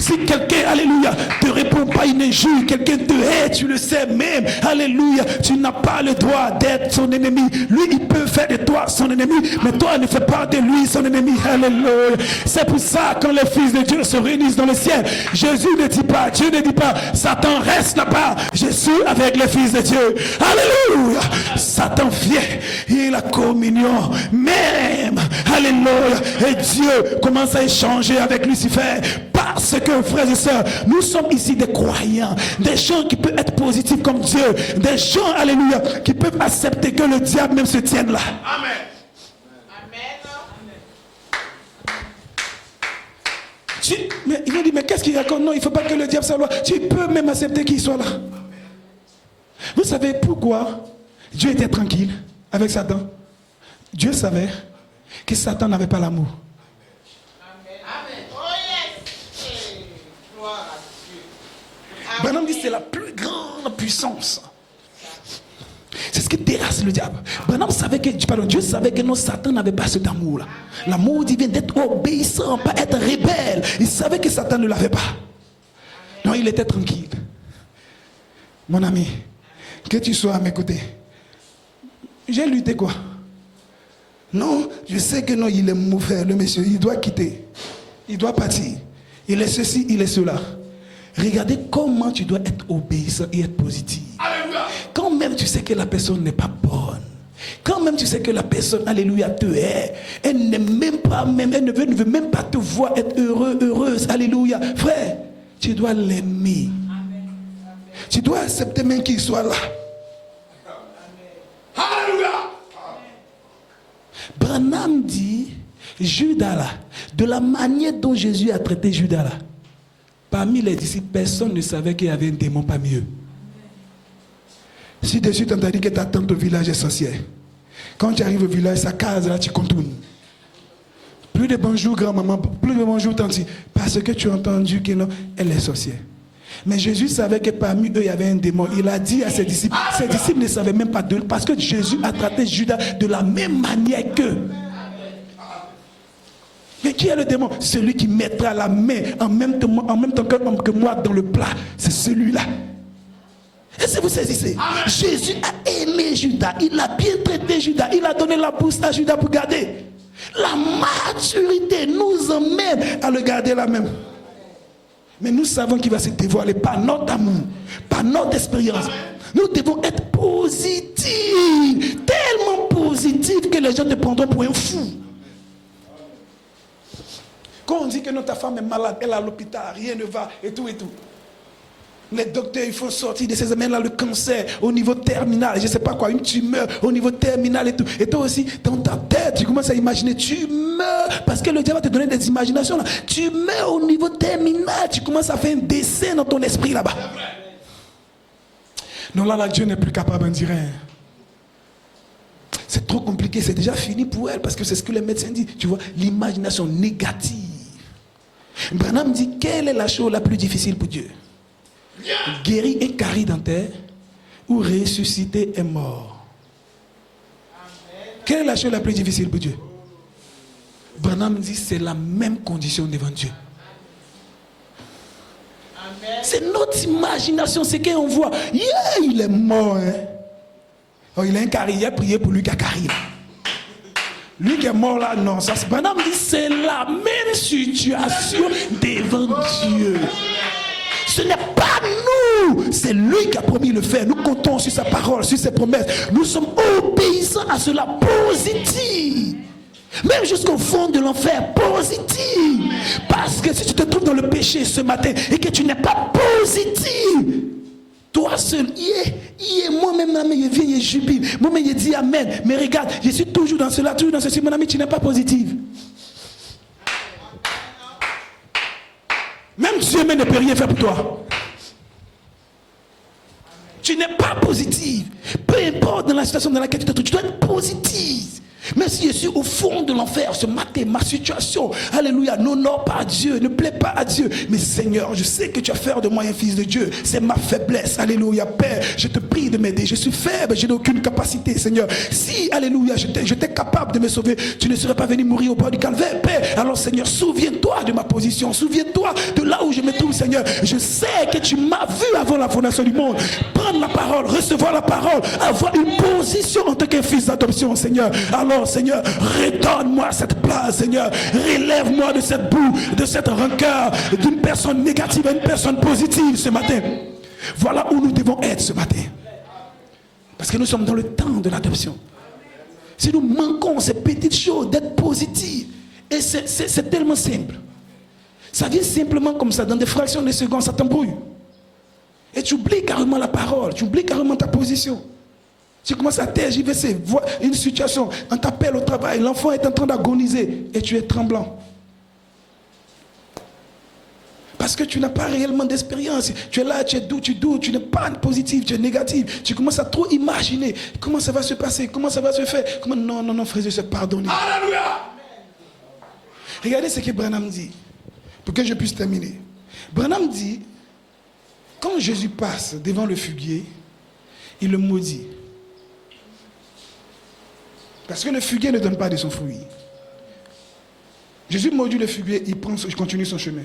Speaker 1: Si quelqu'un, alléluia, te répond pas une injure, quelqu'un te hait, tu le sais même, alléluia, tu n'as pas le droit d'être son ennemi. Lui, il peut faire de toi son ennemi, mais toi, ne fais pas de lui son ennemi. Alléluia. C'est pour ça, quand les fils de Dieu se réunissent dans le ciel, Jésus ne dit pas, Dieu ne dit pas, Satan reste là-bas, je suis avec les fils de Dieu. Alléluia. Satan vient, et la communion, même, alléluia, et Dieu commence à échanger avec Lucifer, parce que, frères et sœurs, nous sommes ici des croyants, des gens qui peuvent être positifs comme Dieu, des gens, alléluia, qui peuvent accepter que le diable même se tienne là.
Speaker 2: Amen.
Speaker 1: Mais il dit, mais qu'est-ce qu'il raconte? Non, il ne faut pas que le diable soit là. Tu peux même accepter qu'il soit là. Vous savez pourquoi Dieu était tranquille avec Satan? Dieu savait que Satan n'avait pas l'amour. Branham dit c'est la plus grande puissance. C'est ce qui terrasse le diable. Branham savait que, Dieu savait que non, Satan n'avait pas cet amour-là. L'amour divin d'être obéissant, pas être rebelle. Il savait que Satan ne l'avait pas. Non, il était tranquille. Mon ami, que tu sois à mes côtés. J'ai lutté quoi? Non, je sais que non, il est mauvais, le monsieur. Il doit quitter. Il doit partir. Il est ceci, il est cela. Regardez comment tu dois être obéissant et être positif. Alléluia. Quand même tu sais que la personne n'est pas bonne, quand même tu sais que la personne, alléluia, te hait, elle n'aime même pas, même, elle ne veut même pas te voir être heureux, heureuse, alléluia. Frère, tu dois l'aimer. Tu dois accepter même qu'il soit là. Alléluia. Branham dit, Judas là, de la manière dont Jésus a traité Judas là, parmi les disciples, personne ne savait qu'il y avait un démon parmi eux. Si de suite on t'a dit que ta tante au village est sorcière, Quand tu arrives au village, sa case là, tu contournes. Plus de bonjour grand-maman, plus de bonjour tante, parce que tu as entendu qu'elle est sorcière. Mais Jésus savait que parmi eux, il y avait un démon. Il a dit à ses disciples ne savaient même pas d'eux, parce que Jésus a traité Judas de la même manière qu'eux. Mais qui est le démon? Celui qui mettra la main en même temps que moi dans le plat. C'est celui-là. Est-ce que vous saisissez? Jésus a aimé Judas. Il a bien traité Judas. Il a donné la bourse à Judas pour garder. La maturité nous emmène à le garder là même. Mais nous savons qu'il va se dévoiler par notre amour, par notre expérience. Nous devons être positifs. Tellement positifs que les gens te prendront pour un fou. Quand on dit que notre femme est malade, elle est à l'hôpital, rien ne va, et tout et tout. Les docteurs, il faut sortir de ces amènes là le cancer au niveau terminal, je ne sais pas quoi, une tumeur au niveau terminal et tout. Et toi aussi, dans ta tête, tu commences à imaginer, tu meurs, parce que le diable va te donner des imaginations là. Tu meurs au niveau terminal, tu commences à faire un dessin dans ton esprit là-bas. Non, là, Dieu n'est plus capable d'en dire rien. C'est trop compliqué, c'est déjà fini pour elle, parce que c'est ce que les médecins disent. Tu vois, l'imagination négative. Branham dit, quelle est la chose la plus difficile pour Dieu? Guérir un carie dentaire ou ressusciter un mort. Quelle est la chose la plus difficile pour Dieu? Branham dit, c'est la même condition devant Dieu. C'est notre imagination, c'est qu'on voit. Yeah, il est mort. Hein? Oh, il a un carie, il a prié pour lui qui a carie. Lui qui est mort là, non. Ça, Branham dit, c'est la même situation devant Dieu. Ce n'est pas nous, c'est lui qui a promis le faire. Nous comptons sur sa parole, sur ses promesses. Nous sommes obéissants à cela, positif. Même jusqu'au fond de l'enfer, positif. Parce que si tu te trouves dans le péché ce matin et que tu n'es pas positif, toi seul, moi-même, je viens, je jubile. Moi-même, je dis Amen. Mais regarde, je suis toujours dans cela, toujours dans ceci. Mon ami, tu n'es pas positif. Même Dieu ne peut rien faire pour toi. Tu n'es pas positif. Peu importe dans la situation dans laquelle tu te trouves, tu dois être positif. Même si je suis au fond de l'enfer ce matin, ma situation, alléluia, n'honore pas à Dieu, ne plaît pas à Dieu. Mais Seigneur, je sais que tu as fait de moi un fils de Dieu. C'est ma faiblesse, alléluia. Père, je te prie de m'aider. Je suis faible, je n'ai aucune capacité, Seigneur. Si, alléluia, j'étais capable de me sauver, tu ne serais pas venu mourir au bord du calvaire, Père. Alors Seigneur, souviens-toi de ma position, souviens-toi de là où je me trouve, Seigneur. Je sais que tu m'as vu avant la fondation du monde. Prendre la parole, recevoir la parole, avoir une position en tant qu'un fils d'adoption, Seigneur. Alors Seigneur, redonne-moi cette place, Seigneur. Relève-moi de cette boue, de cette rancœur, d'une personne négative à une personne positive ce matin. Voilà où nous devons être ce matin. Parce que nous sommes dans le temps de l'adoption. Si nous manquons ces petites choses d'être positifs, et c'est tellement simple. Ça vient simplement comme ça, dans des fractions de secondes, ça t'embrouille. Et tu oublies carrément la parole, tu oublies carrément ta position. Tu commences à tergiverser, voir une situation, on t'appelle au travail, l'enfant est en train d'agoniser et tu es tremblant. Parce que tu n'as pas réellement d'expérience. Tu es là, tu es doux, tu n'es pas positif, tu es négatif. Tu commences à trop imaginer comment ça va se passer, comment ça va se faire. Comment... Non, frère, je sais pardonner. Alléluia! Regardez ce que Branham dit, pour que je puisse terminer. Branham dit, quand Jésus passe devant le figuier, il le maudit. Parce que le figuier ne donne pas de son fruit. Jésus maudit le figuier, il continue son chemin.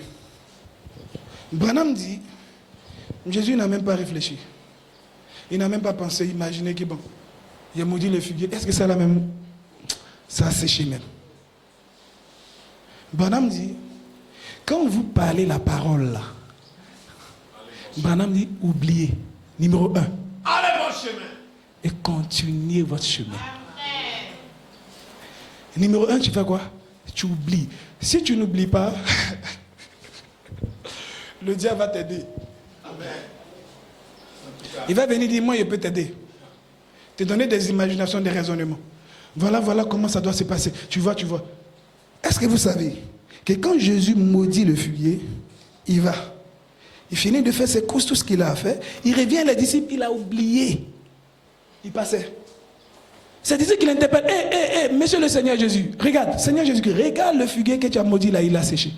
Speaker 1: Branham dit, Jésus n'a même pas réfléchi. Il n'a même pas pensé, imaginé que bon, il a maudit le figuier. Est-ce que c'est la même? Ça a séché même. Branham dit, quand vous parlez la parole là, Branham dit, oubliez. Numéro 1.
Speaker 2: Allez votre chemin.
Speaker 1: Et continuez votre chemin. Numéro 1, tu fais quoi? Tu oublies. Si tu n'oublies pas, le diable va t'aider. Amen. Il va venir dire, moi je peux t'aider. Te donner des imaginations, des raisonnements. Voilà comment ça doit se passer. Tu vois. Est-ce que vous savez que quand Jésus maudit le figuier, il va. Il finit de faire ses courses, tout ce qu'il a à faire. Il revient, les disciples, il a oublié. Il passait. C'est dire qu'il interpelle. Monsieur le Seigneur Jésus, regarde, Seigneur Jésus, regarde le figuier que tu as maudit là, il a séché.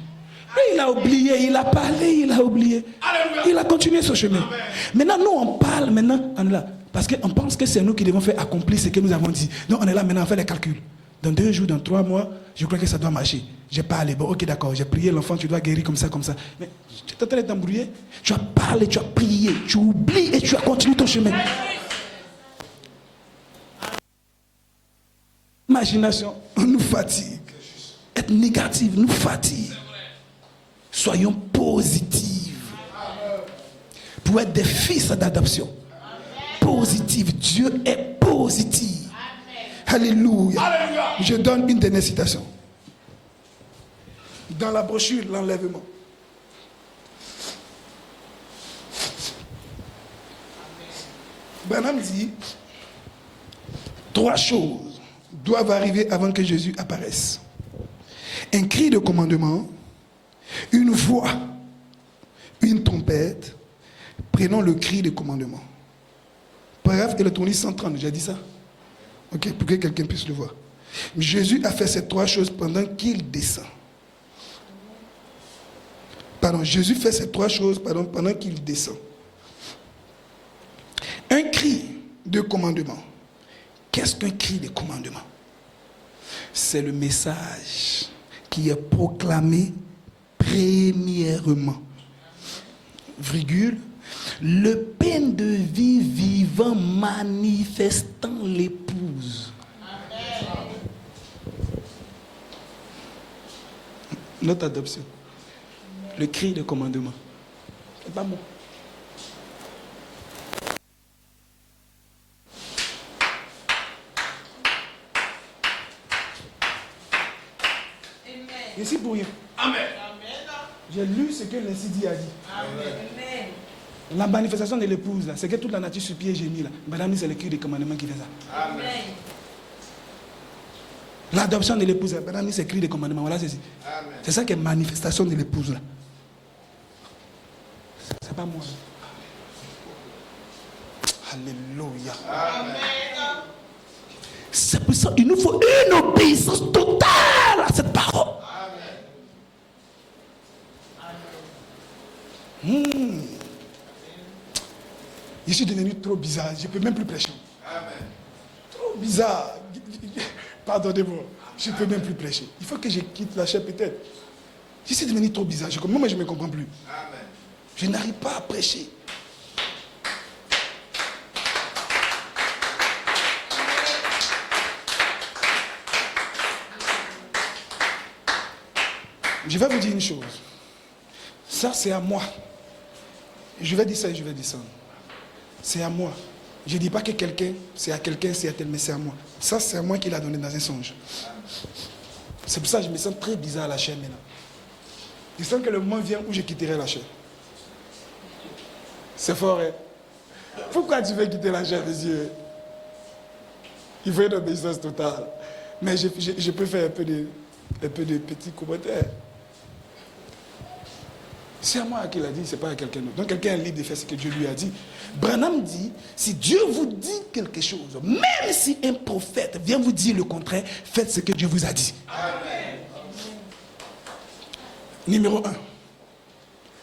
Speaker 1: Et il a oublié, il a parlé, il a oublié. Alléluia. Il a continué son chemin. Amen. Maintenant, nous, on parle, maintenant, on est là. Parce qu'on pense que c'est nous qui devons faire accomplir ce que nous avons dit. Donc, on est là maintenant, on fait les calculs. Dans 2 jours, dans 3 mois, je crois que ça doit marcher. J'ai parlé, bon, ok, d'accord, j'ai prié l'enfant, tu dois guérir comme ça, comme ça. Mais tu es en train de t'embrouiller. Tu as parlé, tu as prié, tu oublies et tu as continué ton chemin. L'imagination nous fatigue. Être négative nous fatigue. Soyons positifs. Pour être des fils d'adoption. Positif. Dieu est positif. Alléluia. Alléluia. Je donne une dernière citation. Dans la brochure, l'enlèvement. Branham dit 3 choses doivent arriver avant que Jésus apparaisse. Un cri de commandement, une voix, une trompette. Prenons le cri de commandement. Paragraphe électronique 130, j'ai dit ça? Ok, pour que quelqu'un puisse le voir. Jésus a fait ces 3 choses pendant qu'il descend. Jésus fait ces 3 choses pendant qu'il descend. Un cri de commandement. Qu'est-ce qu'un cri de commandement? C'est le message qui est proclamé premièrement. Virgule. Le pain de vie vivant manifestant l'épouse. Amen. Notre adoption. Le cri de commandement. C'est pas bon. Ici pour rien. Amen. J'ai lu ce que l'incendie a dit. Amen. La manifestation de l'épouse, c'est que toute la nature sur pied et gémit. Madame, c'est le cri de commandement qui fait ça. Amen. L'adoption de l'épouse, madame, c'est le cri de commandement. Voilà, c'est ça. C'est ça qui est manifestation de l'épouse. Là. C'est pas moi. Alléluia. Amen. C'est pour ça qu'il nous faut une obéissance totale à cette parole. Je suis devenu trop bizarre, je ne peux même plus prêcher. Amen. Trop bizarre. Pardonnez-moi, je ne peux même plus prêcher. Il faut que je quitte la chair peut-être. Je suis devenu trop bizarre, moi je ne me comprends plus. Amen. Je n'arrive pas à prêcher. Je vais vous dire une chose. Ça, c'est à moi. Je vais dire ça et je vais dire ça. C'est à moi. Je ne dis pas que quelqu'un, c'est à quelqu'un, c'est à tel, mais c'est à moi. Ça, c'est à moi qu'il a donné dans un songe. C'est pour ça que je me sens très bizarre à la chair maintenant. Je sens que le moment vient où je quitterai la chair. C'est fort, hein? Pourquoi tu veux quitter la chair des yeux? Il faut une obéissance totale. Mais je peux faire un peu de petits commentaires. C'est à moi qu'il a dit, c'est pas à quelqu'un d'autre. Donc quelqu'un est libre de faire ce que Dieu lui a dit. Branham dit, si Dieu vous dit quelque chose, même si un prophète vient vous dire le contraire, faites ce que Dieu vous a dit. Amen. Numéro 1.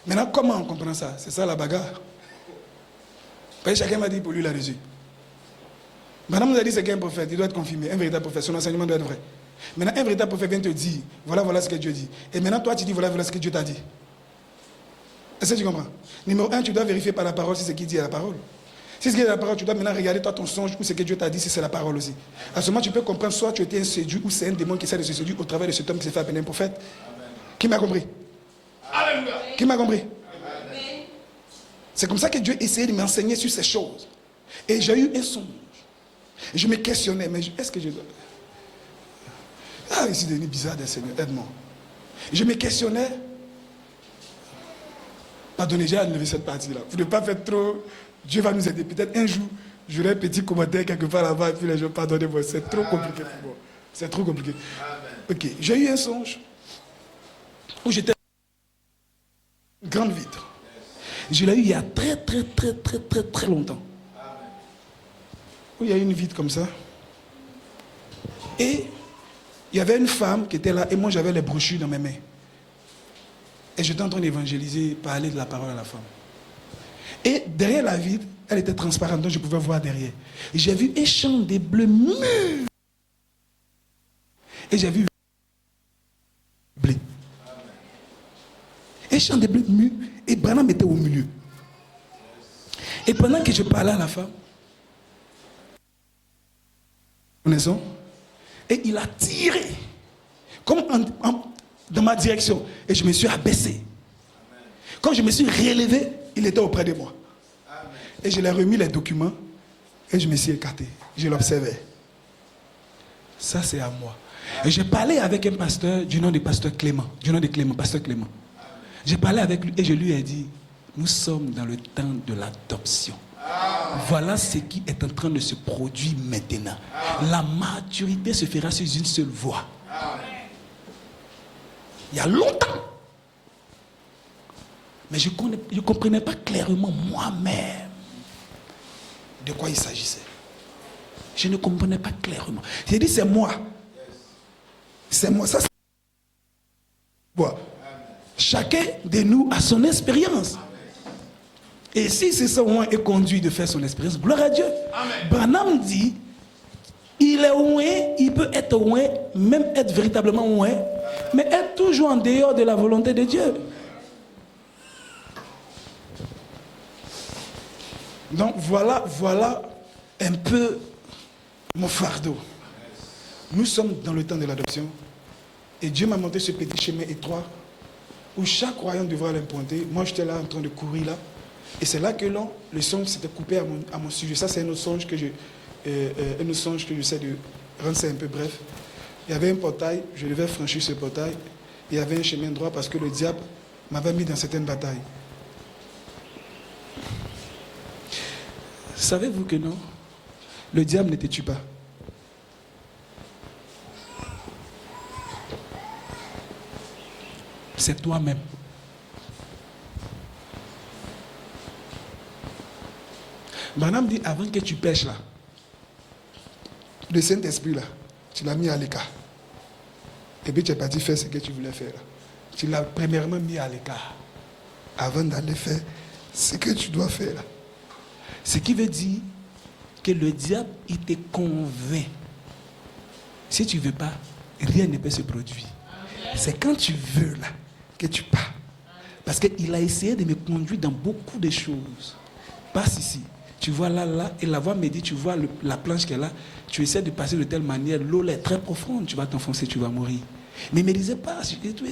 Speaker 1: Maintenant, comment on comprend ça? C'est ça la bagarre. Parce que chacun m'a dit pour lui la raison. Branham nous a dit c'est qu'un prophète, il doit être confirmé. Un véritable prophète, son enseignement doit être vrai. Maintenant, un véritable prophète vient te dire, voilà ce que Dieu dit. Et maintenant, toi, tu dis, voilà ce que Dieu t'a dit. Est-ce que tu comprends? Numéro 1, tu dois vérifier par la parole si c'est qui dit à la parole. Si c'est qui dit à la parole, tu dois maintenant regarder toi ton songe ou ce que Dieu t'a dit si c'est la parole aussi. À ce moment, tu peux comprendre soit tu étais un séduit ou c'est un démon qui essaie de se séduire au travers de cet homme qui s'est fait appeler un prophète. Amen. Qui m'a compris? Alléluia. Qui m'a compris? Amen. C'est comme ça que Dieu essayait de m'enseigner sur ces choses. Et j'ai eu un songe. Et je me questionnais, mais est-ce que je dois... Ah, ici, devenu bizarre des Seigneur, aide-moi. Je me questionnais. Pardonnez, j'ai enlevé cette partie-là. Vous ne pas faire trop. Dieu va nous aider. Peut-être un jour, j'aurai un petit commentaire quelque part là-bas et puis les gens, pardonnez-moi. C'est trop compliqué pour moi. C'est trop compliqué. Amen. Ok, j'ai eu un songe où j'étais une grande vitre. Je l'ai eu il y a très longtemps. Où il y a une vitre comme ça. Et il y avait une femme qui était là et moi j'avais les brochures dans mes mains. Et j'étais en train d'évangéliser, parler de la parole à la femme. Et derrière la vitre, elle était transparente, donc je pouvais voir derrière. Et j'ai vu un champ de blé mûr. Et j'ai vu blé. Un champ de blé mûr. Et Branham était au milieu. Et pendant que je parlais à la femme, connaissons, et il a tiré comme dans ma direction. Et je me suis abaissé. Quand je me suis relevé, il était auprès de moi. Et je lui ai remis les documents et je me suis écarté. Je l'observais. Ça, c'est à moi. Et j'ai parlé avec un pasteur du nom de pasteur Clément. Du nom de Clément, pasteur Clément. J'ai parlé avec lui et je lui ai dit, nous sommes dans le temps de l'adoption. Voilà ce qui est en train de se produire maintenant. La maturité se fera sur une seule voie. Il y a longtemps. Mais je ne comprenais pas clairement moi-même de quoi il s'agissait. Je ne comprenais pas clairement. J'ai dit, c'est moi. C'est moi. Ça, c'est moi. Chacun de nous a son expérience. Et si c'est ça où est conduit de faire son expérience, gloire à Dieu. Amen. Branham dit, il est loin, il peut être loin, même être véritablement loin, mais être toujours en dehors de la volonté de Dieu. Donc voilà un peu mon fardeau. Nous sommes dans le temps de l'adoption et Dieu m'a montré ce petit chemin étroit où chaque croyant devra l'impointer. Moi j'étais là en train de courir là et c'est là que le songe s'était coupé à mon sujet. Ça c'est un autre songe que j'essaie de rendre ça un peu bref. Il y avait un portail, je devais franchir ce portail. Il y avait un chemin droit parce que le diable m'avait mis dans certaines batailles. Savez-vous que non? Le diable ne te tue pas. C'est toi-même. Branham dit, avant que tu pêches là, le Saint-Esprit là, tu l'as mis à l'écart. Et puis tu es parti faire ce que tu voulais faire là. Tu l'as premièrement mis à l'écart. Avant d'aller faire ce que tu dois faire là. Ce qui veut dire que le diable, il te convainc. Si tu ne veux pas, rien ne peut se produire. C'est quand tu veux là que tu pars. Parce qu'il a essayé de me conduire dans beaucoup de choses. Passe ici. Tu vois là, et la voix me dit, tu vois la planche qui est là, tu essaies de passer de telle manière, l'eau est très profonde, tu vas t'enfoncer, tu vas mourir. Mais il ne me disait pas, et tout.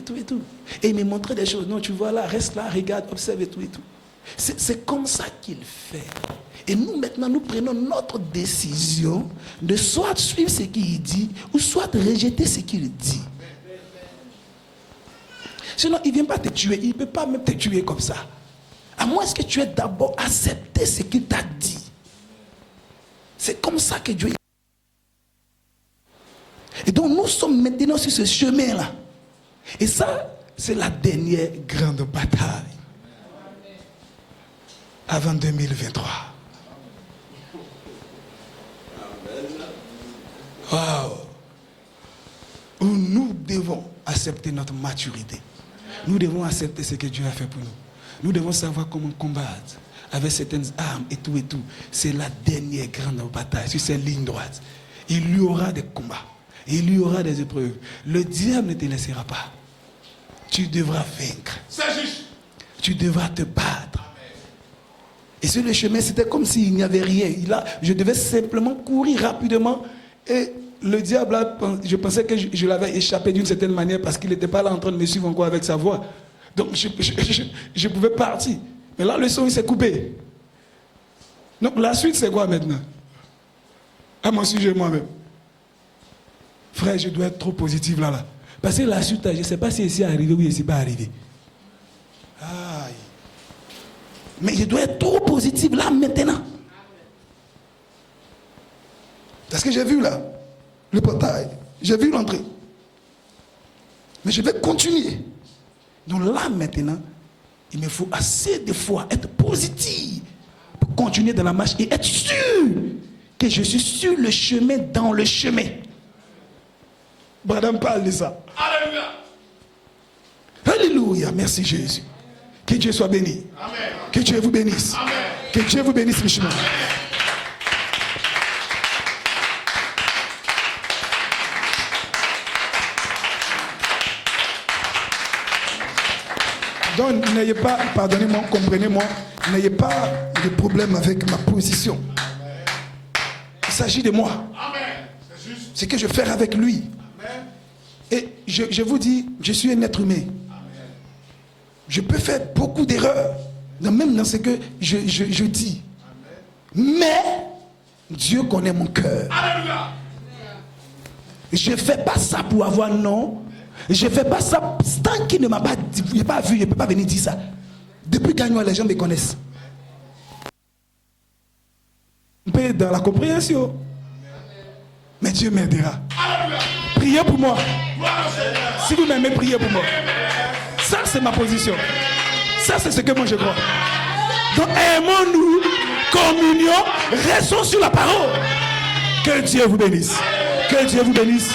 Speaker 1: Et il me montrait des choses. Non, tu vois là, reste là, regarde, observe et tout. C'est comme ça qu'il fait. Et nous, maintenant, nous prenons notre décision de soit suivre ce qu'il dit, ou soit rejeter ce qu'il dit. Sinon, il ne vient pas te tuer. Il ne peut pas même te tuer comme ça. À moins que tu aies d'abord accepté ce qu'il t'a dit. C'est comme ça que Dieu... Et donc, nous sommes maintenant sur ce chemin-là. Et ça, c'est la dernière grande bataille. Avant 2023. Wow. Où nous devons accepter notre maturité. Nous devons accepter ce que Dieu a fait pour nous. Nous devons savoir comment combattre avec certaines armes et tout. C'est la dernière grande bataille sur cette ligne droite. Il y aura des combats. Il y aura des épreuves. Le diable ne te laissera pas. Tu devras vaincre.
Speaker 2: C'est juste.
Speaker 1: Tu devras te battre. Et sur le chemin, c'était comme s'il n'y avait rien. Je devais simplement courir rapidement. Et le diable, là, je pensais que je l'avais échappé d'une certaine manière parce qu'il n'était pas là en train de me suivre encore avec sa voix. Donc, je pouvais partir. Mais là, le son, il s'est coupé. Donc, la suite, c'est quoi maintenant? À mon sujet moi-même. Frère, je dois être trop positif là. Parce que la suite, je ne sais pas si c'est arrivé ou si c'est pas arrivé. Aïe. Mais je dois être trop positif là maintenant. Parce que j'ai vu là, le portail, j'ai vu l'entrée. Mais je vais continuer. Donc là maintenant, il me faut assez de foi être positif pour continuer dans la marche et être sûr que je suis sur le chemin, dans le chemin. Madame parle de ça.
Speaker 2: Alléluia.
Speaker 1: Alléluia. Merci Jésus. Que Dieu soit béni.
Speaker 2: Amen.
Speaker 1: Que Dieu vous bénisse.
Speaker 2: Amen.
Speaker 1: Que Dieu vous bénisse richement. Donc, n'ayez pas, pardonnez-moi, comprenez-moi, n'ayez pas de problème avec ma position. Il s'agit de moi.
Speaker 2: Amen. C'est juste.
Speaker 1: Ce que je fais avec lui.
Speaker 2: Amen.
Speaker 1: Et je vous dis, je suis un être humain. Je peux faire beaucoup d'erreurs, même dans ce que je dis. Mais Dieu connaît mon cœur.
Speaker 2: Alléluia.
Speaker 1: Je ne fais pas ça pour avoir non. Je ne fais pas ça tant qu'il ne m'a pas dit, il n'a pas vu, je ne peux pas venir dire ça. Depuis Gagnois, les gens me connaissent. Un peu dans la compréhension. Mais Dieu m'aidera.
Speaker 2: Alléluia.
Speaker 1: Priez pour moi.
Speaker 2: Gloire au Seigneur.
Speaker 1: Si vous m'aimez, priez pour moi. Ça, c'est ma position. Ça, c'est ce que moi je crois. Donc, aimons-nous, communion, restons sur la parole. Que Dieu vous bénisse. Que Dieu vous bénisse.